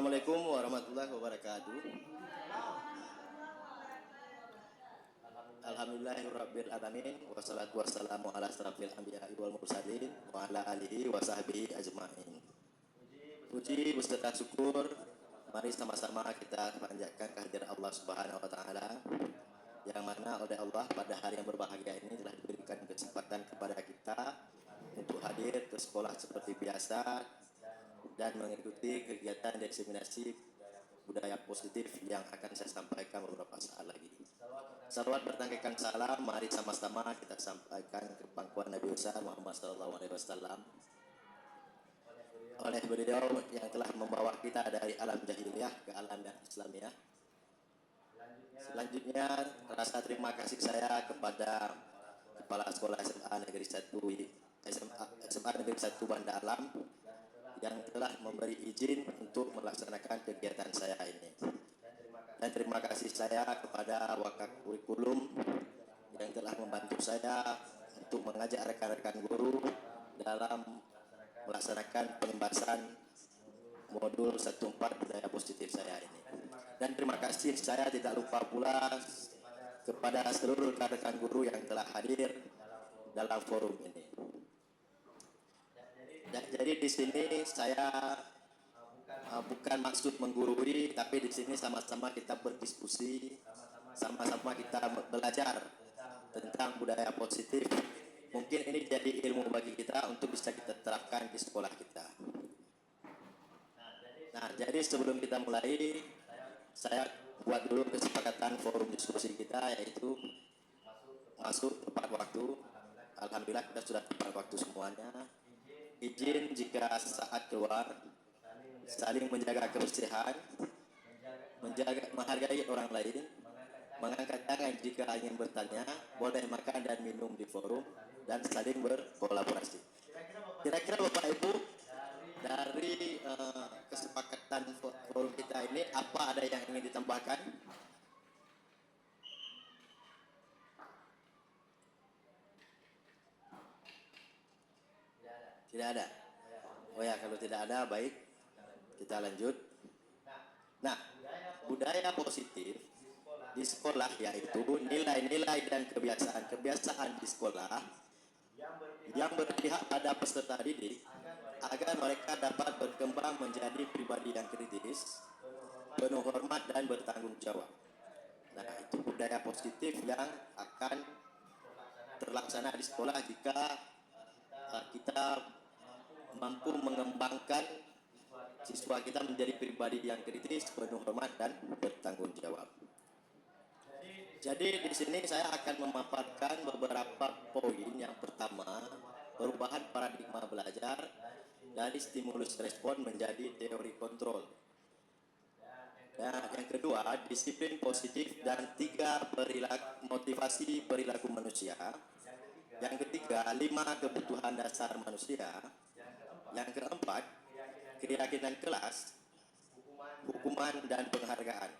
Assalamualaikum warahmatullahi wabarakatuh. Alhamdulillahirabbil alamin wassalatu wassalamu ala asrofil anbiya'i wal mursalin wa ala alihi wa sahbihi ajmain. Puji beserta syukur mari sama-sama kita panjatkan kehadiran Allah Subhanahu wa taala, yang mana oleh Allah pada hari yang berbahagia ini telah diberikan kesempatan kepada kita untuk hadir ke sekolah seperti biasa dan mengikuti kegiatan diseminasi budaya positif yang akan saya sampaikan beberapa saat lagi. Salawat bertangkikan salam, mari sama-sama kita sampaikan ke pangkuan Nabi besar Muhammad SAW oleh beliau yang telah membawa kita dari alam jahiliyah ke alam yang Islamiyah. Selanjutnya rasa terima kasih saya kepada Kepala Sekolah SMA Negeri 1 Banda Alam yang telah memberi izin untuk melaksanakan kegiatan saya ini. Dan terima kasih saya kepada Wakaf Kurikulum yang telah membantu saya untuk mengajak rekan-rekan guru dalam melaksanakan pembahasan modul 14 budaya positif saya ini. Dan terima kasih saya tidak lupa pula kepada seluruh rekan-rekan guru yang telah hadir dalam forum ini. Jadi di sini saya bukan maksud menggurui, tapi di sini sama-sama kita berdiskusi, sama-sama kita belajar tentang budaya positif. Mungkin ini jadi ilmu bagi kita untuk bisa kita terapkan di sekolah kita. Nah, jadi sebelum kita mulai, saya buat dulu kesepakatan forum diskusi kita, yaitu masuk tepat waktu. Alhamdulillah kita sudah tepat waktu semuanya. Izin jika saat keluar, saling menjaga kebersihan, menghargai orang lain, mengangkat tangan jika ingin bertanya, boleh makan dan minum di forum, dan saling berkolaborasi. Kira-kira Bapak Ibu, dari kesepakatan forum kita ini, apa ada yang ingin ditambahkan? Tidak ada. Oh ya, kalau tidak ada, baik. Kita lanjut. Nah, budaya positif di sekolah yaitu nilai-nilai dan kebiasaan di sekolah yang berpihak pada peserta didik agar mereka dapat berkembang menjadi pribadi yang kritis, penuh hormat dan bertanggung jawab. Nah, itu budaya positif yang akan terlaksana di sekolah jika kita mampu mengembangkan siswa kita menjadi pribadi yang kritis, penuh hormat dan bertanggung jawab. Jadi di sini saya akan memaparkan beberapa poin. Yang pertama, perubahan paradigma belajar dari stimulus respon menjadi teori kontrol. Dan yang kedua, disiplin positif dan 3 motivasi perilaku manusia. Yang ketiga, 5 kebutuhan dasar manusia. Yang keempat, keyakinan kelas, hukuman dan penghargaan.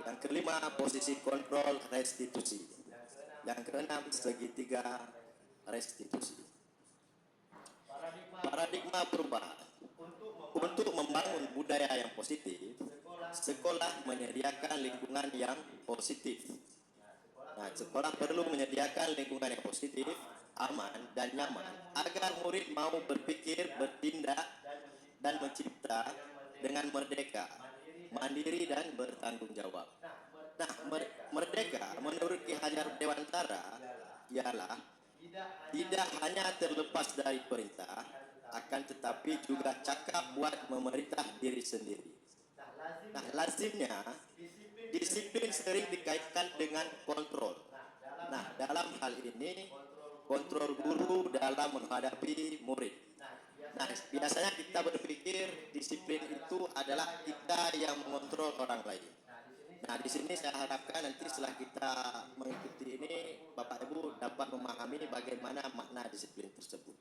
Yang kelima, posisi kontrol restitusi. Yang keenam, segitiga restitusi. Paradigma perubahan. Untuk membangun budaya yang positif, sekolah menyediakan lingkungan yang positif. Nah, sekolah perlu menyediakan lingkungan yang positif, aman, dan nyaman agar murid mau berpikir, bertindak, dan mencipta dengan merdeka, mandiri, dan bertanggung jawab. Nah, merdeka menurut Ki Hajar Dewantara ialah tidak hanya terlepas dari perintah, akan tetapi juga cakap buat memerintah diri sendiri. Nah, lazimnya disiplin sering dikaitkan dengan kontrol. Nah, dalam hal ini kontrol guru dalam menghadapi murid. Nah, biasanya kita berpikir disiplin itu adalah kita yang mengontrol orang lain. Nah, di sini saya harapkan nanti setelah kita mengikuti ini, Bapak Ibu dapat memahami bagaimana makna disiplin tersebut.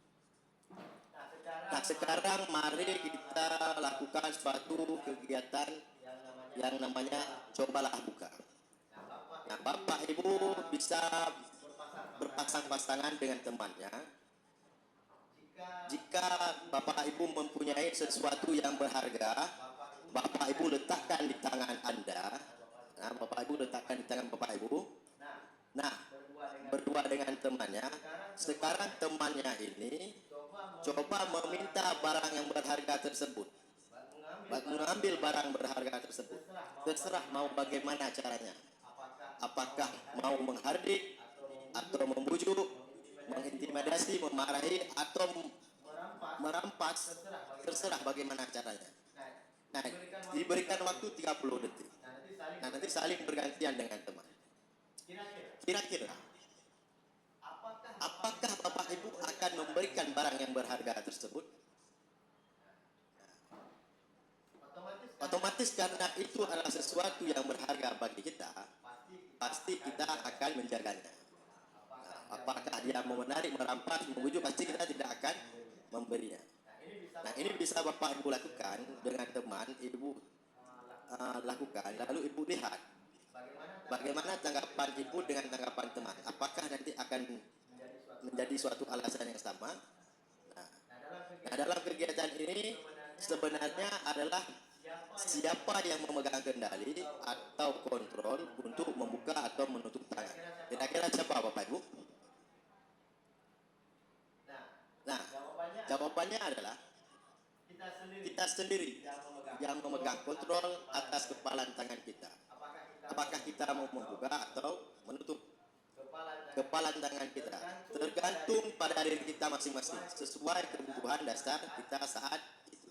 Nah, sekarang mari kita lakukan suatu kegiatan yang namanya cobalah buka. Nah, Bapak Ibu bisa berpasang-pasangan dengan temannya. Jika Bapak Ibu mempunyai sesuatu yang berharga, Bapak Ibu letakkan di tangan Anda. Nah, Bapak Ibu letakkan di tangan Bapak Ibu. Nah, berdua dengan temannya. Sekarang temannya ini coba meminta barang yang berharga tersebut. Mengambil barang berharga tersebut. Terserah mau bagaimana caranya. Apakah mau menghardik atau membujuk, mengintimidasi, memarahi, atau merampas, terserah bagaimana caranya. Nah, diberikan waktu 30 detik. Nah, nanti saling bergantian dengan teman. Kira-kira apakah Bapak Ibu akan memberikan barang yang berharga tersebut? Otomatis karena itu adalah sesuatu yang berharga bagi kita, pasti kita akan menjaganya. Nah, apakah dia mau menarik, merampas, membujuk, pasti kita tidak akan memberinya. Nah, ini bisa Bapak Ibu lakukan dengan teman, Ibu lakukan, lalu Ibu lihat bagaimana tanggapan Ibu dengan tanggapan teman. Apakah nanti akan menjadi suatu alasan yang sama? Nah, dalam kegiatan ini sebenarnya adalah siapa yang memegang kendali atau kontrol untuk membuka atau menutup tangan. Kira-kira siapa Bapak Ibu? Nah, jawabannya adalah kita sendiri yang memegang kontrol atas kepalan tangan kita. Apakah kita mau membuka atau menutup kepalan tangan kita? Tergantung pada diri kita masing-masing, sesuai kebutuhan dasar kita saat itu.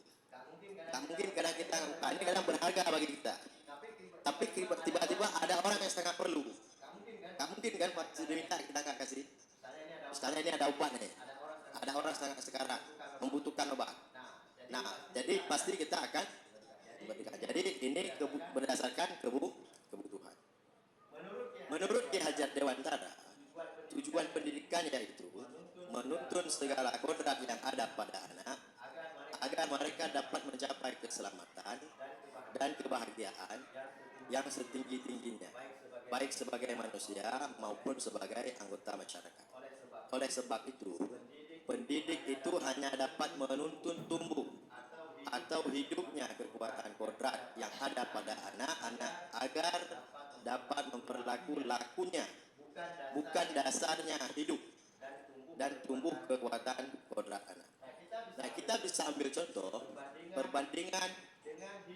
Tak mungkin kadang kita ini kadang berharga bagi kita, tapi tiba-tiba ada orang yang sangat perlu. Tak mungkin kan diminta kita nggak kasih. Misalnya ini ada obat nih, ada orang sangat sekarang membutuhkan obat. Nah, jadi pasti kita akan memberikan. Jadi ini berdasarkan kebutuhan. Menurut Ki Hajar Dewantara, tujuan pendidikan yaitu menuntun segala kodrat yang ada pada anak agar mereka dapat mencapai keselamatan dan kebahagiaan yang setinggi-tingginya, baik sebagai manusia maupun sebagai anggota masyarakat. Oleh sebab itu, pendidik itu hanya dapat menuntun tumbuh atau hidupnya kekuatan kodrat yang ada pada anak-anak agar dapat memperlaku lakunya, bukan dasarnya hidup dan tumbuh kekuatan kodrat anak. Nah, kita bisa ambil contoh perbandingan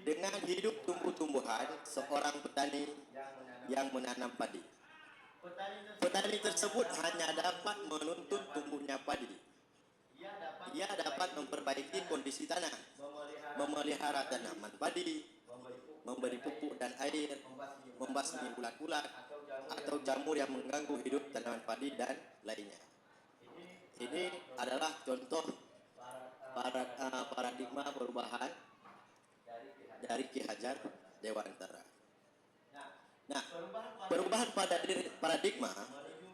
dengan hidup tumbuh-tumbuhan seorang petani yang menanam padi. Petani tersebut hanya dapat menuntun tumbuhnya padi. Ia dapat memperbaiki kondisi tanah, memelihara tanaman padi, memberi pupuk dan air, membasmi ulat-ulat atau jamur yang mengganggu hidup tanaman padi dan lainnya. Ini adalah contoh paradigma perubahan dari Ki Hajar Dewantara. Nah, perubahan pada paradigma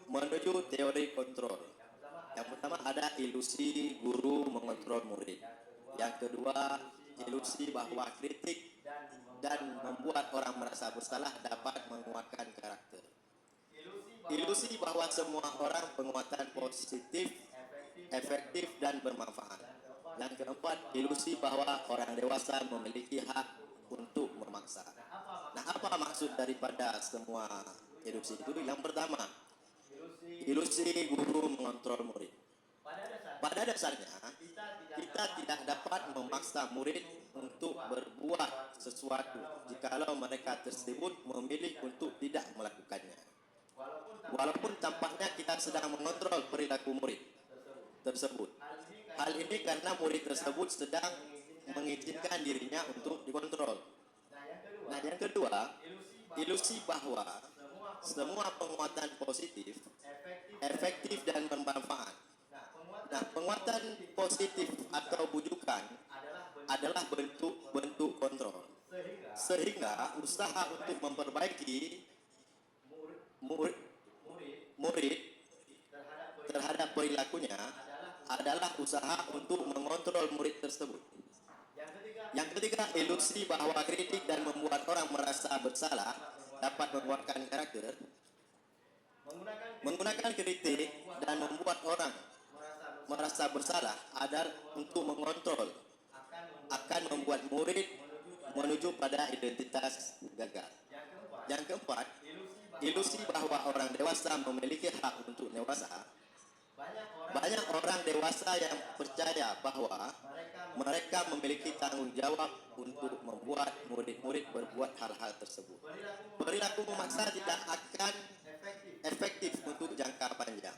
menuju teori kontrol. Yang pertama ada ilusi guru mengontrol murid. Yang kedua, ilusi bahwa kritik dan membuat orang merasa bersalah dapat menguatkan karakter. Ilusi bahwa semua orang penguatan positif, efektif dan bermanfaat. Yang keempat, ilusi bahwa orang dewasa memiliki hak untuk memaksa. Nah, apa maksud daripada semua ilusi itu? Yang pertama, ilusi guru mengontrol murid. Pada dasarnya, kita tidak dapat memaksa murid untuk berbuat sesuatu jikalau mereka tersebut memilih untuk tidak melakukannya. Walaupun tampaknya kita sedang mengontrol perilaku murid tersebut. Hal ini karena murid tersebut sedang mengizinkan dirinya untuk dikontrol. Nah, yang kedua, ilusi bahwa semua penguatan positif, efektif dan bermanfaat. Nah, penguatan positif atau bujukan adalah bentuk kontrol. Sehingga usaha untuk memperbaiki murid terhadap perilakunya adalah usaha untuk mengontrol murid tersebut. Yang ketiga, ilusi bahwa kritik dan membuat orang merasa bersalah dapat menguatkan karakter. Menggunakan kritik dan membuat orang merasa bersalah adalah untuk mengontrol, akan membuat murid menuju pada identitas gagal. Yang keempat, ilusi bahwa orang dewasa memiliki hak untuk dewasa. Banyak orang dewasa yang percaya bahwa mereka memiliki tanggung jawab untuk membuat murid-murid berbuat hal-hal tersebut. Perilaku memaksa tidak akan efektif untuk jangka panjang,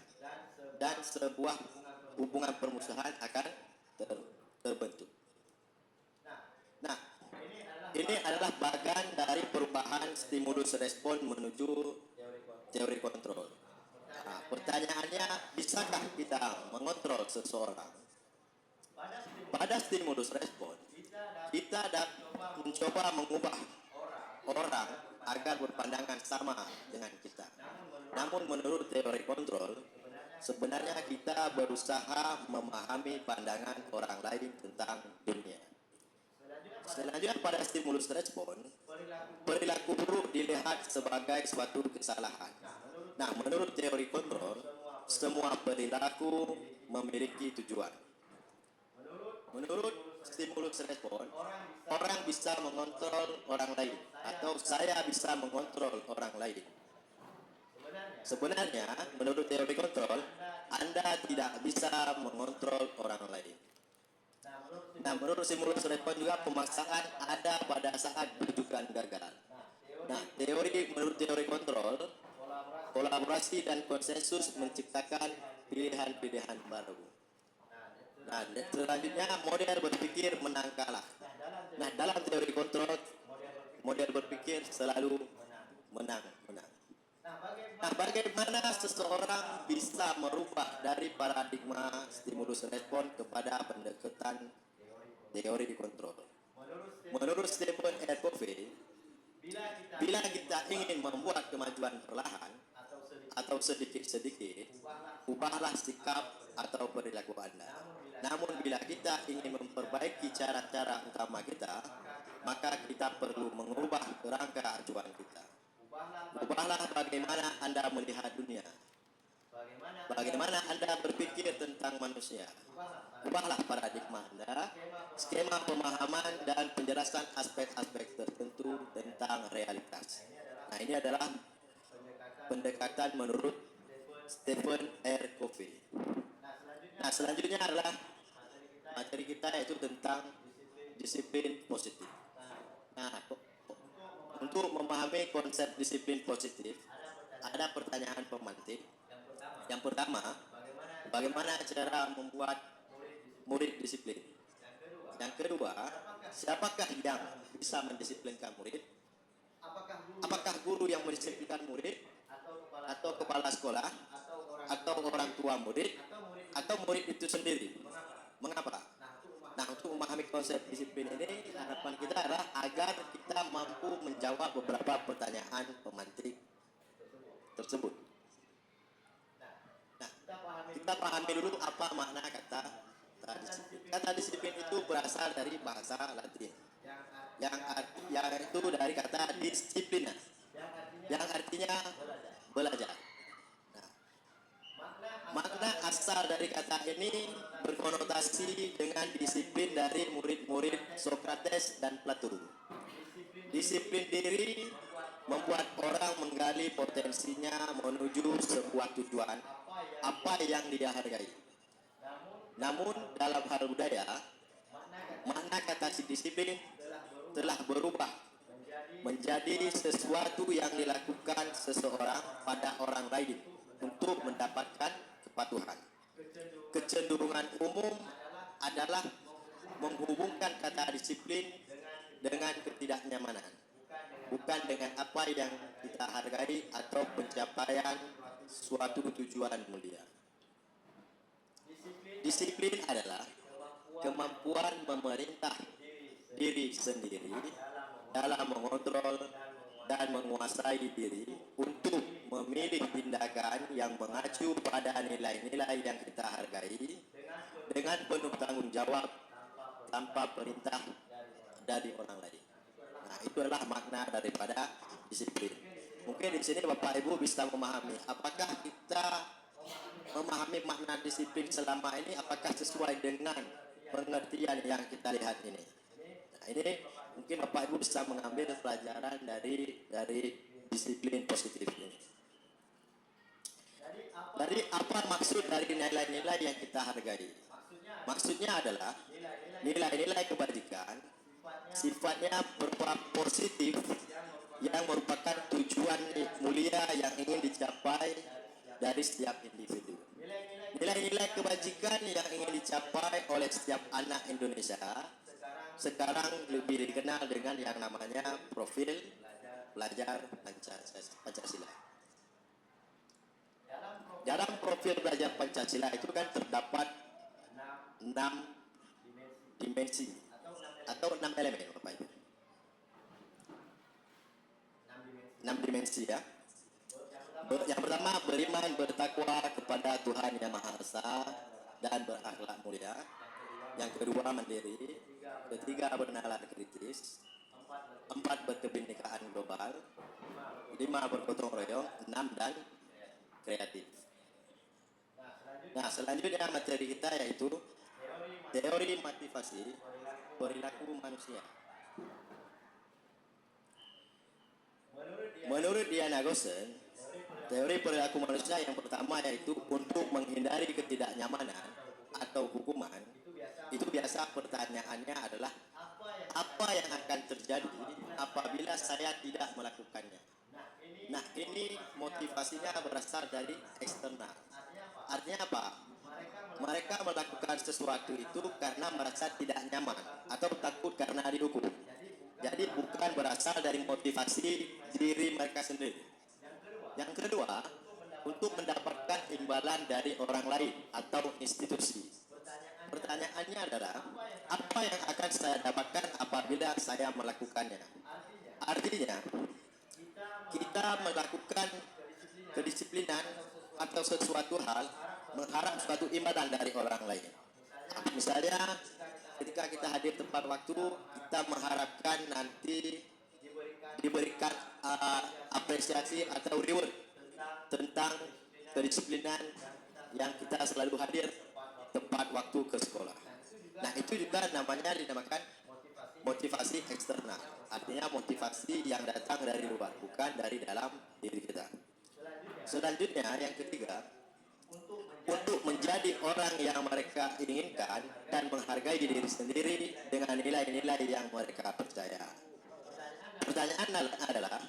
dan sebuah hubungan permusuhan akan terbentuk. Nah, ini adalah bagian dari perubahan stimulus respon menuju teori kontrol. Nah, pertanyaannya, bisakah kita mengontrol seseorang? Pada stimulus respon, kita dapat mencoba mengubah orang agar berpandangan sama dengan kita. Namun menurut teori kontrol, sebenarnya kita berusaha memahami pandangan orang lain tentang dunia. Selanjutnya pada stimulus respon, perilaku buruk dilihat sebagai suatu kesalahan. Nah, menurut teori kontrol, semua perilaku memiliki tujuan. Menurut stimulus respon, orang bisa mengontrol orang lain, atau saya bisa mengontrol orang lain. Sebenarnya, menurut teori kontrol, Anda tidak bisa mengontrol orang lain. Nah, menurut stimulus respon juga pemaksaan ada pada saat rujukan gagal. Nah, menurut teori kontrol, kolaborasi dan konsensus menciptakan pilihan-pilihan baru. Nah, selanjutnya model berpikir menang kalah. Nah, dalam teori kontrol, model berpikir selalu menang. Nah, bagaimana seseorang bisa merubah dari paradigma stimulus respon kepada pendekatan teori kontrol? Menurut Stephen R. Covey, bila kita ingin membuat kemajuan perlahan atau sedikit-sedikit, ubahlah sikap atau perilaku Anda. Namun bila kita ingin memperbaiki cara-cara utama kita, maka kita perlu mengubah kerangka acuan kita. Ubahlah bagaimana Anda melihat dunia, bagaimana Anda berpikir tentang manusia. Ubahlah paradigma Anda, skema pemahaman dan penjelasan aspek-aspek tertentu tentang realitas. Nah, ini adalah pendekatan menurut Stephen R. Covey. Nah, selanjutnya adalah materi kita, yaitu tentang disiplin positif. Nah, untuk memahami konsep disiplin positif, ada pertanyaan pemantik. Yang pertama, bagaimana cara membuat murid disiplin? Yang kedua, siapakah yang bisa mendisiplinkan murid? Apakah guru yang mendisiplinkan murid, atau kepala sekolah, atau orang tua murid, atau murid itu sendiri? Mengapa? Nah, untuk memahami konsep disiplin ini, harapan kita adalah agar kita mampu menjawab beberapa pertanyaan pemantik tersebut. Nah, kita pahami dulu apa makna kata disiplin. Kata disiplin itu berasal dari bahasa Latin, yang itu dari kata disiplina, yang artinya belajar. Makna asal dari kata ini berkonotasi dengan disiplin dari murid-murid Sokrates dan Plato. Disiplin diri membuat orang menggali potensinya menuju sebuah tujuan apa yang dia hargai. Namun dalam hal budaya, makna kata disiplin telah berubah menjadi sesuatu yang dilakukan seseorang pada orang lain untuk mendapatkan kepatuhan. Kecenderungan umum adalah menghubungkan kata disiplin dengan ketidaknyamanan, bukan dengan apa yang kita hargai atau pencapaian suatu tujuan mulia. Disiplin adalah kemampuan memerintah diri sendiri dalam mengontrol dan menguasai diri untuk memilih tindakan yang mengacu pada nilai-nilai yang kita hargai dengan penuh tanggung jawab tanpa perintah dari orang lain. Nah, itulah makna daripada disiplin. Mungkin di sini Bapak Ibu bisa memahami apakah kita memahami makna disiplin selama ini, apakah sesuai dengan pengertian yang kita lihat ini. Nah, ini Mungkin Bapak Ibu bisa mengambil pelajaran dari disiplin positif ini. Jadi apa maksud dari nilai-nilai yang kita hargai? Maksudnya adalah nilai-nilai kebajikan sifatnya berupa positif yang merupakan tujuan mulia yang ingin dicapai dari setiap individu. Nilai-nilai kebajikan yang ingin dicapai oleh setiap anak Indonesia sekarang lebih dikenal dengan yang namanya profil pelajar Pancasila. Dalam profil belajar Pancasila itu kan terdapat 6 dimensi atau 6 elemen, Bapak Ibu. 6 dimensi ya. Yang pertama, beriman bertakwa kepada Tuhan Yang Maha Esa dan berakhlak mulia. Yang kedua, mandiri. Ketiga, bernalar kritis. 4, berkebinekaan global. 5, bergotong royong. 6, dan kreatif. Nah, selanjutnya materi kita yaitu teori motivasi perilaku manusia. Menurut Diana Gosen, teori perilaku manusia yang pertama yaitu untuk menghindari ketidaknyamanan atau hukuman. Itu biasa pertanyaannya adalah apa yang akan terjadi apabila saya tidak melakukannya. Nah, ini motivasinya berasal dari eksternal. Artinya apa? Mereka melakukan sesuatu itu karena merasa tidak nyaman atau takut karena dihukum. Jadi bukan berasal dari motivasi diri mereka sendiri. Yang kedua, untuk mendapatkan imbalan dari orang lain atau institusi. Pertanyaannya adalah, apa yang akan saya dapatkan apabila saya melakukannya? Artinya, kita melakukan kedisiplinan atau sesuatu hal mengharap suatu imbalan dari orang lain. Misalnya, ketika kita hadir tepat waktu, kita mengharapkan nanti diberikan apresiasi atau reward tentang kedisiplinan yang kita selalu hadir tepat waktu ke sekolah. Nah, itu juga dinamakan motivasi eksternal. Artinya motivasi yang datang dari luar, bukan dari dalam diri kita. Selanjutnya, yang ketiga, untuk menjadi orang yang mereka inginkan dan menghargai diri sendiri dengan nilai-nilai yang mereka percaya. Pertanyaan adalah,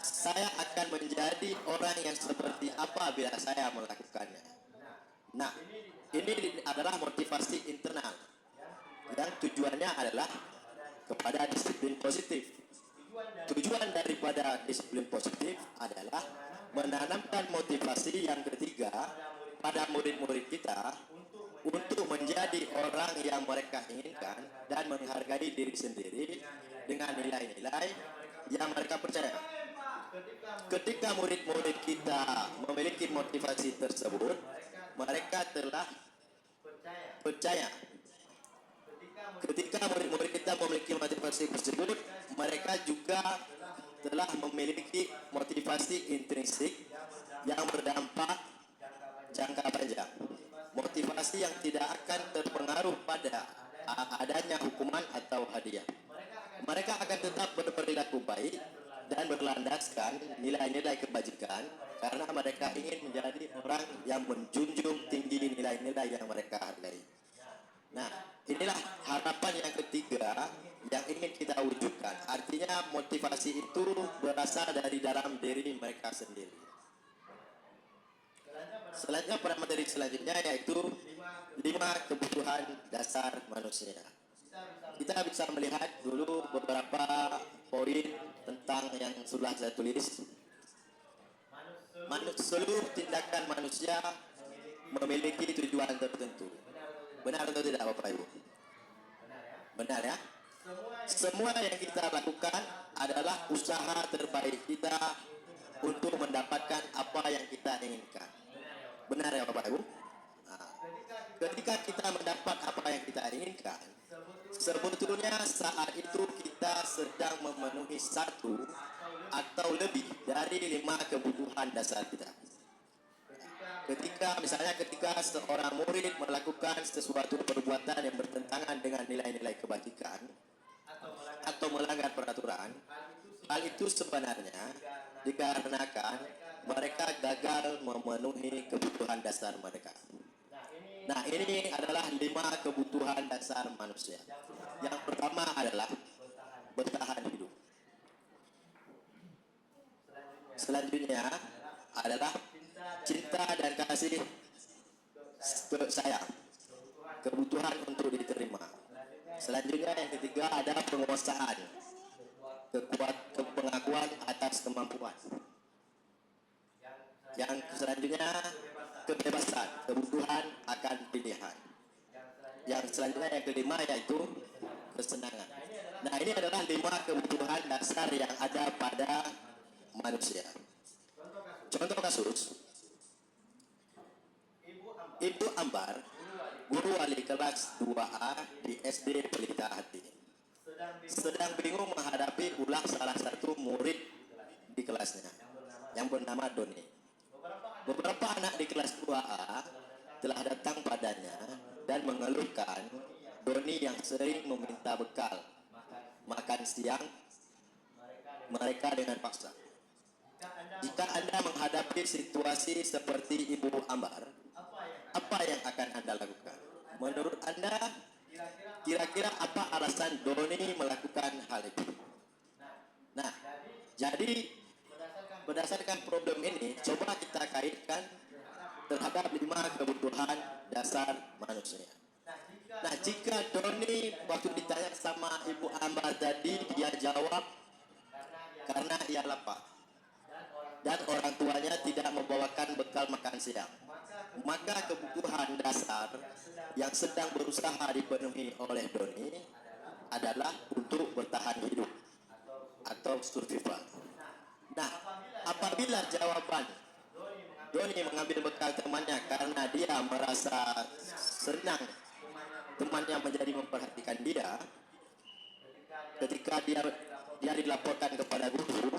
saya akan menjadi orang yang seperti apa bila saya melakukannya? Nah, ini adalah motivasi internal yang tujuannya adalah kepada disiplin positif. Tujuan daripada disiplin positif adalah menanamkan motivasi yang ketiga pada murid-murid kita untuk menjadi orang yang mereka inginkan dan menghargai diri sendiri dengan nilai-nilai yang mereka percaya. Ketika murid-murid kita memiliki motivasi tersebut, mereka telah percaya. Ketika murid-murid kita memiliki motivasi tersebut, mereka juga telah memiliki motivasi intrinsik yang berdampak jangka panjang. Motivasi yang tidak akan terpengaruh pada adanya hukuman atau hadiah. Mereka akan tetap berperilaku baik dan berlandaskan nilai-nilai kebajikan karena mereka ingin menjadi orang yang menjunjung tinggi nilai-nilai yang mereka hargai. Nah, inilah harapan yang ketiga yang ingin kita wujudkan. Artinya motivasi itu berasal dari dalam diri mereka sendiri. Selanjutnya pada materi selanjutnya yaitu 5 kebutuhan dasar manusia. Kita bisa melihat dulu beberapa poin tentang yang sudah saya tulis. Seluruh tindakan manusia memiliki tujuan tertentu. Benar atau tidak, Bapak Ibu? Benar ya? Semua yang kita lakukan adalah usaha terbaik kita untuk mendapatkan apa yang kita inginkan. Benar ya, Bapak Ibu? Nah, ketika kita mendapat apa yang kita inginkan, sebetulnya saat itu kita sedang memenuhi 1 atau lebih dari 5 kebutuhan dasar kita. Ketika seorang murid melakukan sesuatu perbuatan yang bertentangan dengan nilai-nilai kebajikan atau melanggar peraturan, hal itu sebenarnya dikarenakan mereka gagal memenuhi kebutuhan dasar mereka. Nah, ini adalah 5 kebutuhan dasar manusia. Yang pertama adalah bertahan hidup. Selanjutnya adalah cinta dan kasih sayang, kebutuhan untuk diterima. Selanjutnya yang ketiga ada penguasaan, pengakuan atas kemampuan. Yang selanjutnya kebebasan, kebutuhan akan pilihan. Yang selanjutnya yang kelima yaitu kesenangan. Nah, ini adalah 5 kebutuhan dasar yang ada pada manusia. Contoh kasus, Ibu Ambar, guru wali kelas 2A di SD Pelita Hati, sedang bingung menghadapi ulah salah satu murid di kelasnya yang bernama Doni. Beberapa anak di kelas 2A telah datang padanya dan mengeluhkan Doni yang sering meminta bekal makan siang mereka dengan paksa. Jika Anda menghadapi situasi seperti Ibu Ambar, apa yang akan Anda lakukan? Menurut Anda, kira-kira apa alasan Doni melakukan hal itu? Nah, jadi berdasarkan problem ini, coba kita kaitkan terhadap 5 kebutuhan dasar manusia. Nah, jika Doni waktu ditanya sama Ibu Ambar tadi, dia jawab karena ia lapar dan orang tuanya tidak membawakan bekal makan siang, maka kebutuhan dasar yang sedang berusaha dipenuhi oleh Doni adalah untuk bertahan hidup atau survival. Nah, apabila jawaban Doni mengambil bekal temannya karena dia merasa senang temannya menjadi memperhatikan dia, ketika dia dilaporkan kepada guru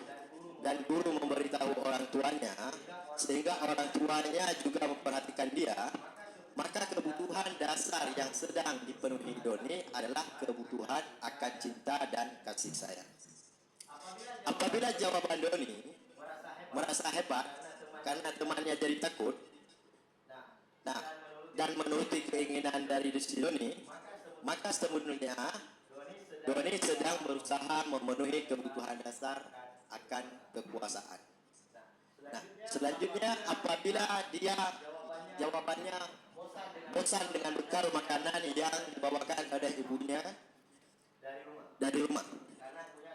dan guru memberitahu orang tuanya sehingga orang tuanya juga memperhatikan dia, maka kebutuhan dasar yang sedang dipenuhi Doni adalah kebutuhan akan cinta dan kasih sayang. Apabila jawaban Doni merasa hebat karena temannya jadi takut, nah, dan menuruti keinginan dari Doni, maka sebenarnya Doni sedang berusaha memenuhi kebutuhan dasar akan kekuasaan. Nah, selanjutnya apabila dia jawabannya bosan dengan bekal makanan yang dibawakan oleh ibunya dari rumah,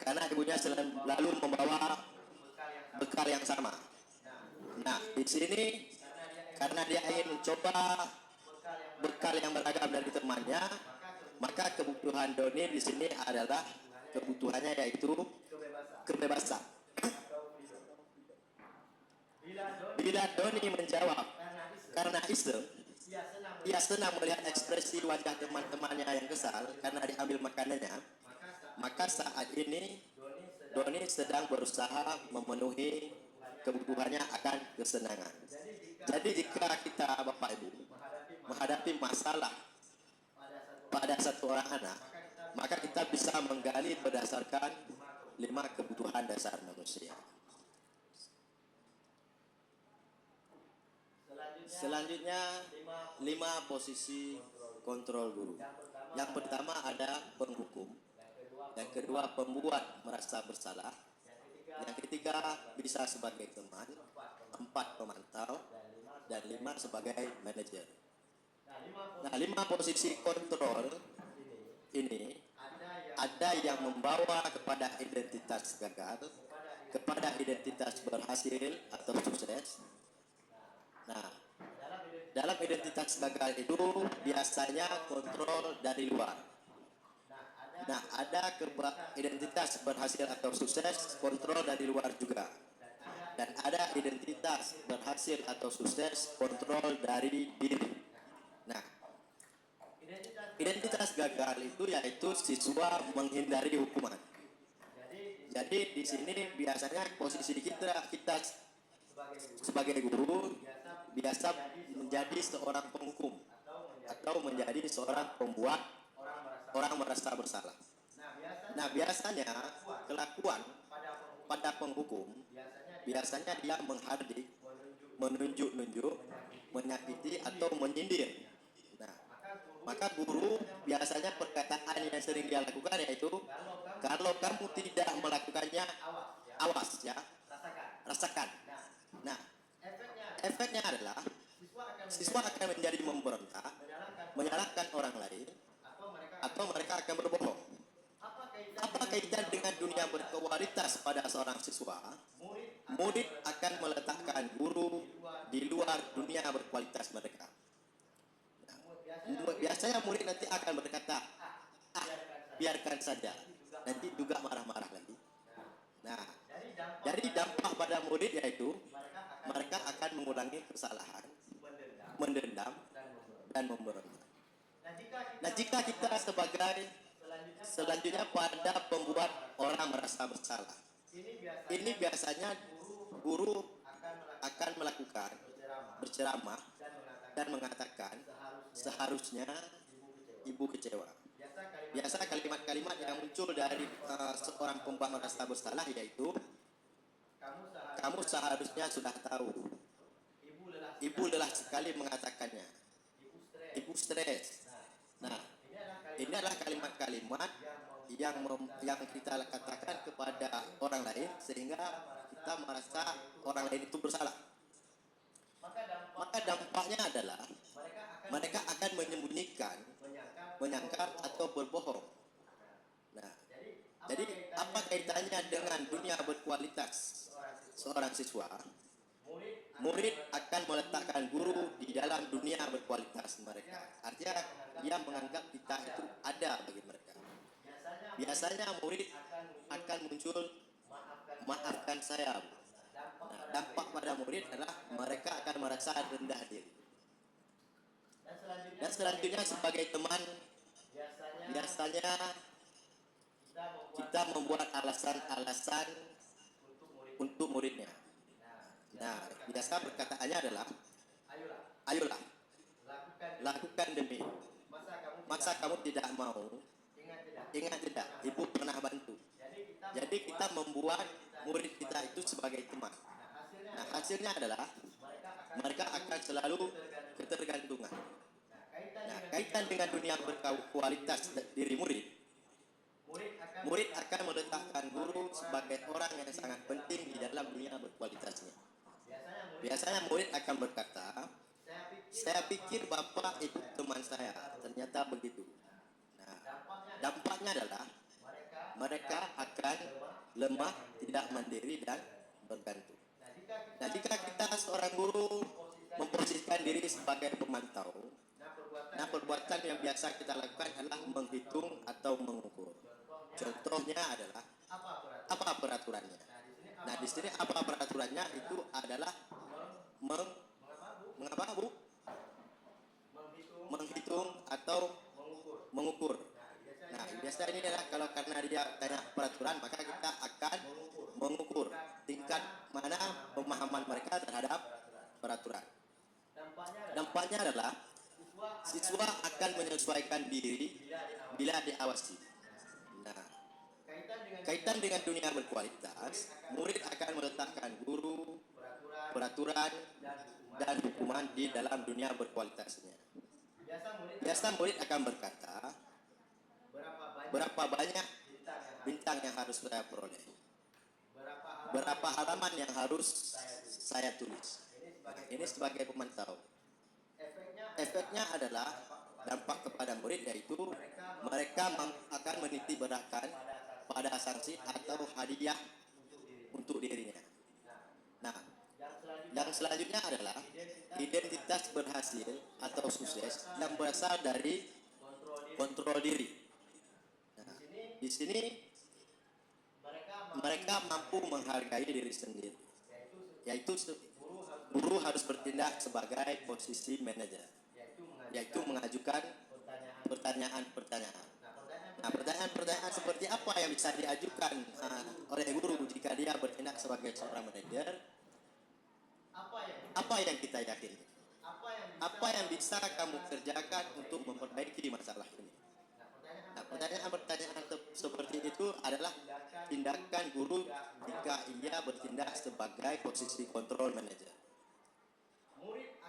karena ibunya selalu membawa bekal yang sama. Nah, di sini karena dia ingin mencoba bekal yang beragam dari temannya, maka kebutuhan Doni di sini adalah kebutuhannya yaitu kebebasan. Bila Doni menjawab karena iseng, ia senang melihat ekspresi wajah teman-temannya yang kesal karena diambil makanannya, maka saat ini Doni sedang berusaha memenuhi kebutuhannya akan kesenangan. Jadi jika kita Bapak Ibu menghadapi masalah pada satu orang anak, maka kita bisa menggali berdasarkan 5 kebutuhan dasar manusia. Selanjutnya 5 posisi kontrol guru. Yang pertama ada penghukum, yang kedua pembuat merasa bersalah, yang ketiga bisa sebagai teman, 4 pemantau, dan 5 sebagai manajer. Nah, 5 posisi kontrol ini ada yang membawa kepada identitas gagal, kepada identitas berhasil atau sukses. Nah, dalam identitas gagal itu biasanya kontrol dari luar. Nah, ada identitas berhasil atau sukses, kontrol dari luar juga. Dan ada identitas berhasil atau sukses, kontrol dari diri. Nah, identitas gagal itu yaitu siswa menghindari hukuman. Jadi di sini biasanya posisi kita sebagai guru biasa menjadi seorang penghukum atau menjadi seorang pembuat orang merasa bersalah. Nah, biasanya kelakuan pada penghukum biasanya dia menghardik, menunjuk-nunjuk, menyakiti atau menyindir. Nah, maka guru biasanya perkataan yang sering dia lakukan yaitu, kalau kamu tidak melakukannya, awas ya, rasakan. Nah, efeknya adalah siswa akan menjadi memberontak, menyalahkan orang lain, atau mereka akan berbohong. Apa kaitan dengan dunia berkualitas pada seorang siswa? Murid akan meletakkan guru di luar dunia berkualitas mereka. Nah, biasanya murid nanti akan berkata, ah, biarkan saja, nanti juga marah-marah lagi. Nah, jadi dampak pada murid yaitu mereka akan mengulangi kesalahan, mendendam, dan memberontak. Nah, jika kita selanjutnya pada pembuat orang merasa bersalah, ini biasanya guru akan melakukan berceramah dan mengatakan, seharusnya ibu kecewa. Biasa kalimat-kalimat yang muncul dari seorang pembuat merasa bersalah yaitu, kamu seharusnya sudah tahu, ibu lelah sekali mengatakannya, ibu stres. Nah, ini adalah kalimat-kalimat yang kita katakan kepada orang lain sehingga kita merasa orang lain itu bersalah. Maka dampaknya adalah mereka akan menyembunyikan, menyangkal atau berbohong. Nah, jadi apa kaitannya dengan dunia berkualitas seorang siswa? Murid akan meletakkan guru di dalam dunia berkualitas mereka. Artinya dia menganggap kita itu ada bagi mereka. Biasanya murid akan muncul, maafkan saya. Nah, dampak pada murid adalah mereka akan merasa rendah diri. Dan selanjutnya sebagai teman, biasanya kita membuat alasan-alasan untuk muridnya. Nah, biasa perkataannya adalah, ayolah, lakukan demi. Masa kamu tidak mau? Ingat tidak, ibu pernah bantu. Jadi kita membuat murid kita itu sebagai teman. Nah, hasilnya adalah mereka akan selalu ketergantungan. Nah, kaitan dengan dunia berkualitas diri murid, murid akan meletakkan guru sebagai orang yang sangat penting di dalam dunia berkualitasnya. Biasanya murid akan berkata, saya pikir bapak itu teman saya, ternyata begitu. Nah, dampaknya adalah mereka akan lemah, tidak mandiri, dan bergantung. Nah, jika kita seorang guru memposisikan diri sebagai pemantau, nah perbuatan yang biasa kita lakukan adalah menghitung atau mengukur. Contohnya adalah, apa peraturannya? Nah, di sini apa peraturannya itu adalah mengapa Bu? Menghitung atau mengukur. Nah, biasanya ini adalah kalau karena dia tanya peraturan, maka kita akan mengukur tingkat mana pemahaman mereka terhadap peraturan. Dampaknya adalah siswa akan menyesuaikan diri bila diawasi. Nah, kaitan dengan dunia berkualitas, murid akan meletakkan guru, peraturan, dan hukuman di dalam dunia berkualitasnya. Biasa murid akan berkata, berapa banyak bintang yang harus saya peroleh, berapa halaman yang harus saya tulis. Nah, ini sebagai pemantau. Efeknya adalah dampak kepada murid yaitu mereka akan meniti beratkan pada sanksi atau hadiah untuk dirinya. Nah, yang selanjutnya adalah identitas berhasil atau sukses yang berasal dari kontrol diri. Nah, di sini mereka mampu menghargai diri sendiri, yaitu guru harus bertindak sebagai posisi manajer, yaitu mengajukan pertanyaan-pertanyaan. Nah, pertanyaan-pertanyaan seperti apa yang bisa diajukan oleh guru jika dia bertindak sebagai seorang manajer? Apa yang kita yakini? Apa yang bisa kamu kerjakan untuk memperbaiki masalah ini? Nah, pertanyaan-pertanyaan seperti itu adalah tindakan guru jika ia bertindak sebagai posisi control manager.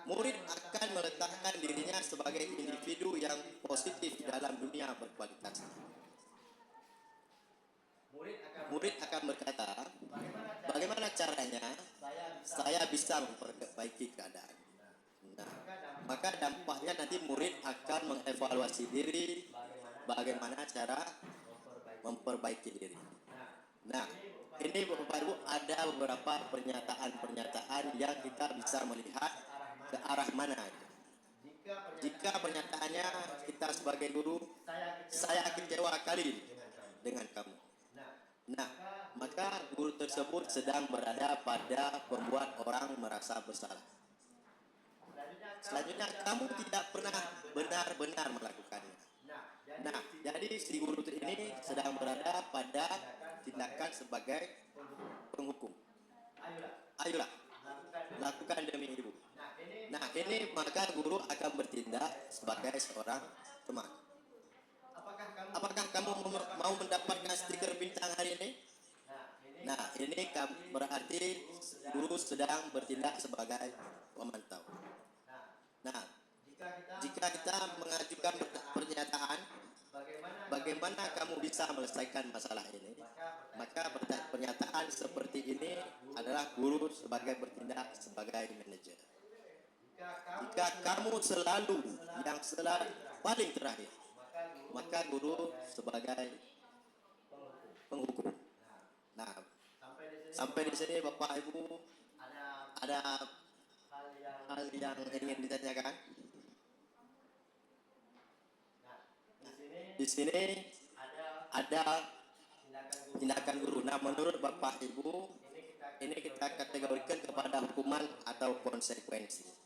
Murid akan meletakkan dirinya sebagai individu yang positif dalam dunia berkualitas. Murid akan berkata, bagaimana caranya saya bisa memperbaiki keadaan. Nah, maka dampaknya nanti murid akan mengevaluasi diri, bagaimana cara memperbaiki diri. Nah, ini Bapak Ibu ada beberapa pernyataan-pernyataan yang kita bisa melihat ke arah mana. Jika pernyataannya kita sebagai guru, saya kecewa kali dengan kamu. Nah, maka guru tersebut sedang berada pada membuat orang merasa bersalah. Selanjutnya, kamu tidak pernah benar-benar melakukannya. Nah, jadi si guru ini sedang berada pada tindakan sebagai penghukum. Ayolah, lakukan demi ibu. Nah, ini maka guru akan bertindak sebagai seorang teman. Apakah kamu mau mendapatkan stiker bintang hari ini? Nah, ini berarti guru sedang bertindak sebagai pemantau. Nah, jika kita mengajukan pernyataan, bagaimana kamu bisa menyelesaikan masalah ini? Maka pernyataan seperti ini adalah guru sebagai bertindak sebagai manajer. Jika kamu selalu paling terakhir, maka guru sebagai penghukum. Nah, sampai di sini Bapak Ibu ada hal yang ingin ditanyakan? Di sini ada tindakan guru. Nah, menurut Bapak Ibu, ini kita kategorikan kepada hukuman atau konsekuensi.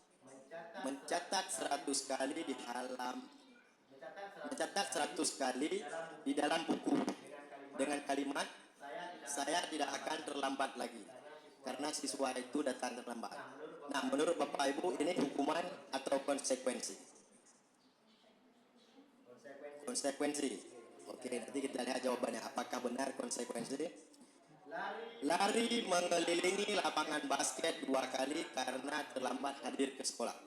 Mencatat 100 kali di dalam buku dengan kalimat saya tidak akan terlambat lagi karena siswa itu datang terlambat. Nah, menurut Bapak Ibu ini hukuman atau konsekuensi? Konsekuensi. Oke, nanti kita lihat jawabannya. Apakah benar konsekuensi? Lari mengelilingi lapangan basket 2 kali karena terlambat hadir ke sekolah.